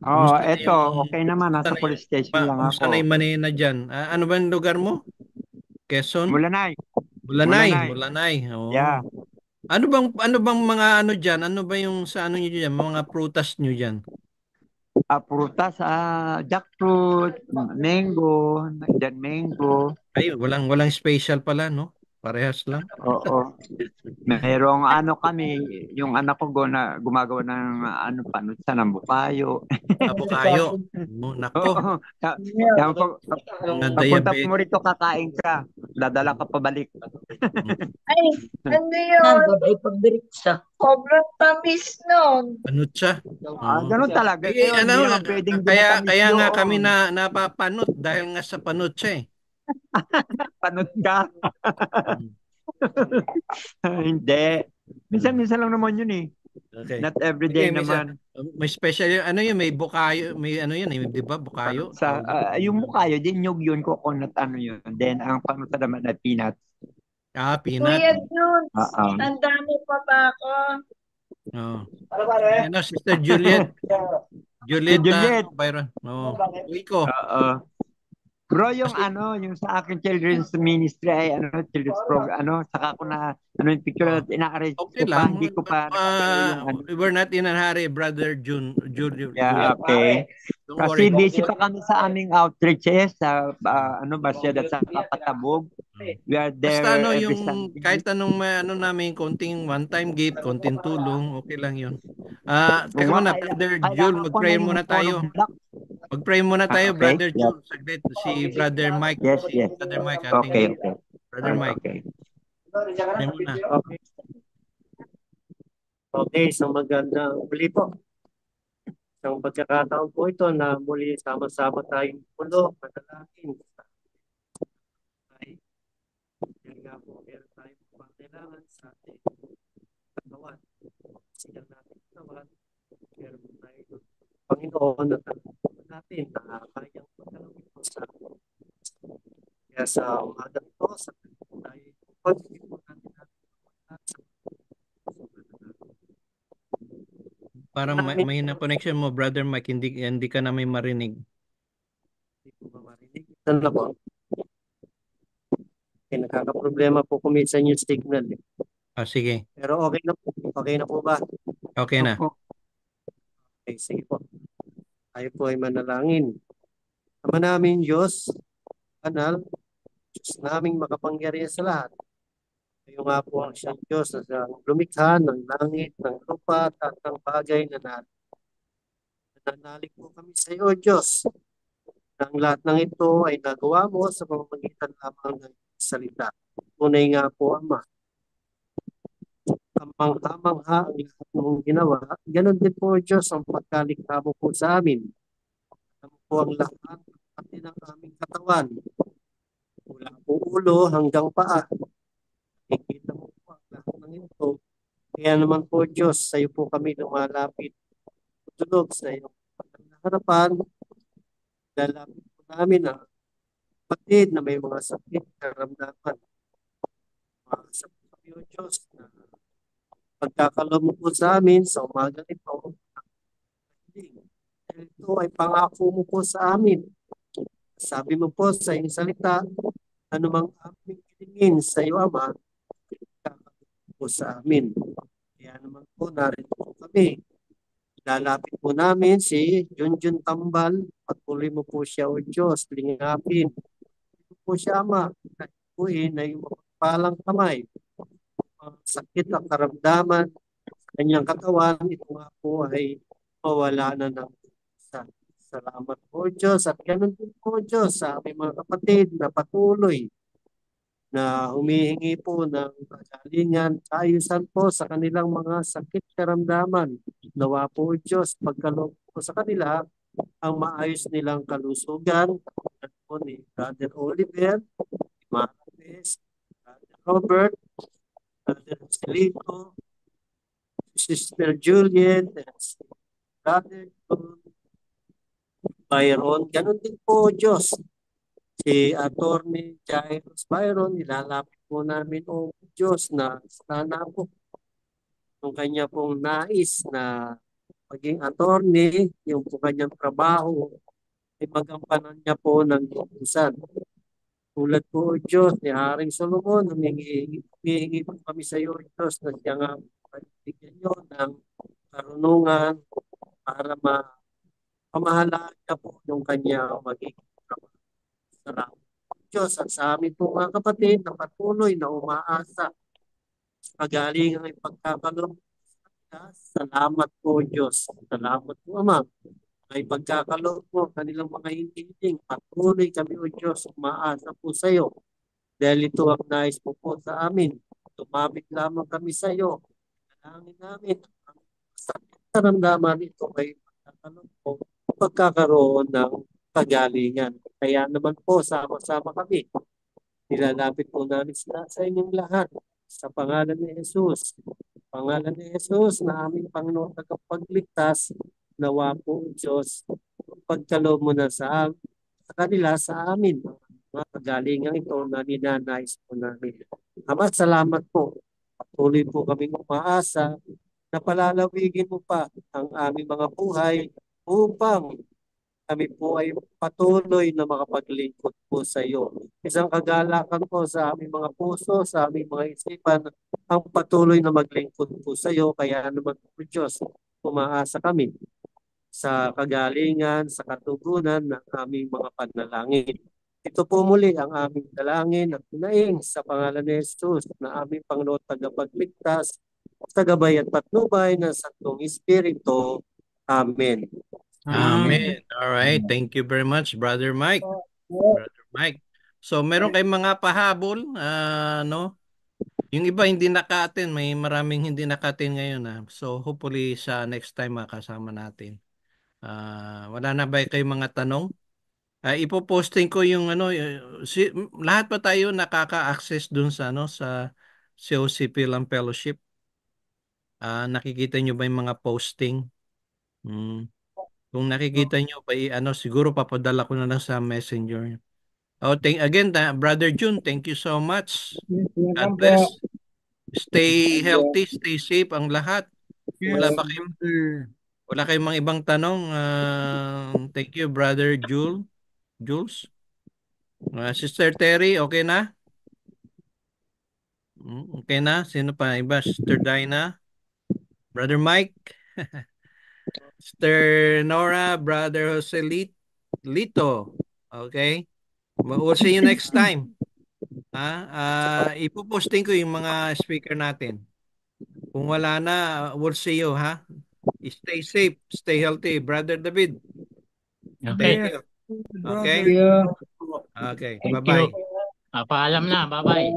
Oh, Kumusta na eto, okay naman. kumusta Nasa na police station lang kumusta na ako. yung Manila dyan? Ano ba yung lugar mo? Quezon? Mulanay. Bulanay, Mulanay. Bulanay. Oo. Yeah. Ano bang mga diyan? Ano ba yung sa niyo diyan? Mga prutas niyo diyan? Prutas, jackfruit, mango, nandyan mango. Ay, walang special pala, no? Parehas lang. Oo. Mayroong kami, yung anak ko gumagawa ng panutsa ng bukayo. Bukayo. Nako. Oo. Yeah. Mga Papunta diabetes. mo rito, kakain ka. Dadala ka pabalik. Ay, ano yun? Sobrang tamis nun. Panutsa. Ganun talaga. Yun, hindi naman pwedeng kaya nga yun. kami napapanot dahil nga sa panutsa Panut ka. Hindi. Minsan lang naman yun eh. Okay. Not everyday naman. May special yun, may bukayo, may di ba, bukayo? Yung bukayo, din nyug yun, coconut yun. Then, ang panuta naman na peanuts. Peanut. Kuya Jun, tanda mo pa ba ako? Sister Juliet. Juliet. Byron. Wiko. Bro, yung sa akin children's ministry ay children's program, saka ko na yung picture na ina-arrange Okay ko pa, lang. hindi ko pa We're not in a hurry, brother June. Yeah, okay. Don't Kasi worry. busy pa kami sa aming outreaches sa Basyad at sa Katabog. We are there Basta every yung Sunday. kahit anong namin konting one-time gift, konting tulong, okay lang yun. Teka muna, brother Jule, mag-pray muna tayo. Mag-pray muna tayo, Okay. brother Jule. Saglit, si brother Mike. Yes. Brother Mike, Okay. Brother Mike. Okay. Pray muna. Okay, so magandang muli po. Isang pagkakataon po ito na muli sama-sama tayong pulo, manalangin. Dahil nga po, meron tayong pangkailangan sa ating katawan. Silang natin katawan, meron tayo Panginoon at natin na kayang pagkalawin po sa atin. Kaya sa umaga ito, sa tayo pag-ibig po natin Parang may na connection mo, brother Mike, hindi ka na may marinig. Hindi po ba marinig? Saan na po? Okay, nakaka-problema po kuminsan yung signal. Sige. Pero okay na po. Okay na po ba? Okay na. Okay, sige po. Tayo po ay manalangin. Ama namin Diyos, Banal, Diyos naming makapangyarihan sa lahat. Kayo nga po ang siyang Diyos na lumikha ng langit, ng lupa, at ng bagay na natin. Nananalig po kami sa iyo, Diyos. Ang lahat ng ito ay nagawa mo sa pamamagitan lamang ng salita. Tunay nga po, Ama. Kamangha-mangha ang lahat mong ginawa. Ganon din po, Diyos, ang pagkalikha mo po sa amin. po ang lahat pati ng aming katawan. Mula po ulo hanggang paa. Nakikita mo po ang lahat ng ito. Kaya naman po Diyos, sa iyo po kami lumalapit. Tutulog sa iyong harapan. Lalapit po namin ang kapatid na may mga sakit, karamdaman. Maasa po kami o Diyos na pagkakalob mo po sa amin sa umaga ito. Ito ay pangako mo po sa amin. Sabi mo po sa iyong salita, anumang aming hilingin sa iyo, Ama, kakabit po sa amin. Kaya naman po, narito po kami. Lalapit po namin si Junjun Tambal. Patuloy mo po siya, O Diyos, lingapin. Ito po siya, Ama, nahipuin na yung mapagpalang kamay. Ang sakit at karamdaman sa kanyang katawan, ito nga po ay mawala na ng isa. Salamat po, Diyos. At ganun din po, Diyos, sa aming mga kapatid na patuloy na humihingi po ng kagalingan, kaayusan po sa kanilang mga sakit karamdaman. Nawa po, Diyos, pagkaloob po sa kanila ang maayos nilang kalusugan. At po ni Brother Oliver, Marquez, Brother Robert, Brother Celito, Sister Juliet, and Brother Byron. Ganun din po, Diyos. Si Attorney Jairus Byron, nilalapit po namin, O Diyos, na sana po yung kanya pong nais na maging attorney, yung po kanyang trabaho, ay magampanan niya po ng lubusan. Tulad po, O Diyos, ni Haring Solomon, humihingi po kami sa iyo, O Diyos, na siya nga bigyan niyo ng karunungan para pamahalaan niya po yung kanya magiging trabaho. Salamat po, Diyos, at sa amin po mga kapatid na patuloy na umaasa sa kagalingan ng pagkakaloob. Salamat po, Diyos. Salamat po, Ama. Ay pagkakaloob po kanilang mga hinihiling. Patuloy kami, O Diyos, umaasa po sa iyo. Dahil ito ang nais po sa amin. Tumapit lamang kami sa iyo. Dalangin namin ang sakit na ramdaman ito ay pagkakaloob po, pagkakaroon ng kagalingan. Kaya naman po, sama-sama kami. Nilalapit po namin sila sa inyong lahat. Sa pangalan ni Jesus. Pangalan ni Jesus na aming Panginoon tagapagligtas, nawa po, Diyos, pagkaloob mo na sa kanila, sa amin, mga kagalingan ito na ninanais po namin. Ama, salamat po. Patuloy po kaming umaasa na palalawigin mo pa ang aming mga buhay upang kami po ay patuloy na makapaglingkod po sa iyo. Isang kagalakan po sa aming mga puso, sa aming mga isipan, ang patuloy na maglingkod po sa iyo. Kaya naman po, Diyos, umaasa kami sa kagalingan, sa katugunan ng aming mga panalangin. Ito po muli ang aming dalangin at tunaing sa pangalan ni Jesus na aming Panginoon tagapagligtas, sa gabay at patnubay ng Santong Espiritu. Amen. Amen. All right. Thank you very much, Brother Mike. Brother Mike. So, meron kayong mga pahabol, no? Yung iba hindi naka-attend, may maraming hindi naka-attend ngayon. So, hopefully sa next time makasama natin. Wala na ba kayong mga tanong? Ipo-posting ko yung lahat pa tayo nakaka-access dun sa sa COCP lang Fellowship. Nakikita nyo ba yung mga posting? Kung nakikita nyo ba siguro papadala ko na lang sa Messenger. Again, Brother June, thank you so much. God bless. Stay healthy, stay safe ang lahat. Wala kayong mga ibang tanong? Thank you, Brother Jules. Sister Terry, okay na? Okay na? Sino pa? Iba? Sister Dinah? Brother Mike? Sister Nora? Brother Jose Lito? Okay? We'll see you next time. Ipoposting ko yung mga speaker natin. Kung wala na, we'll see you, ha? Stay safe, stay healthy. Brother David. Okay. Okay? Okay. Thank Bye-bye. you. Paalam na. Bye-bye.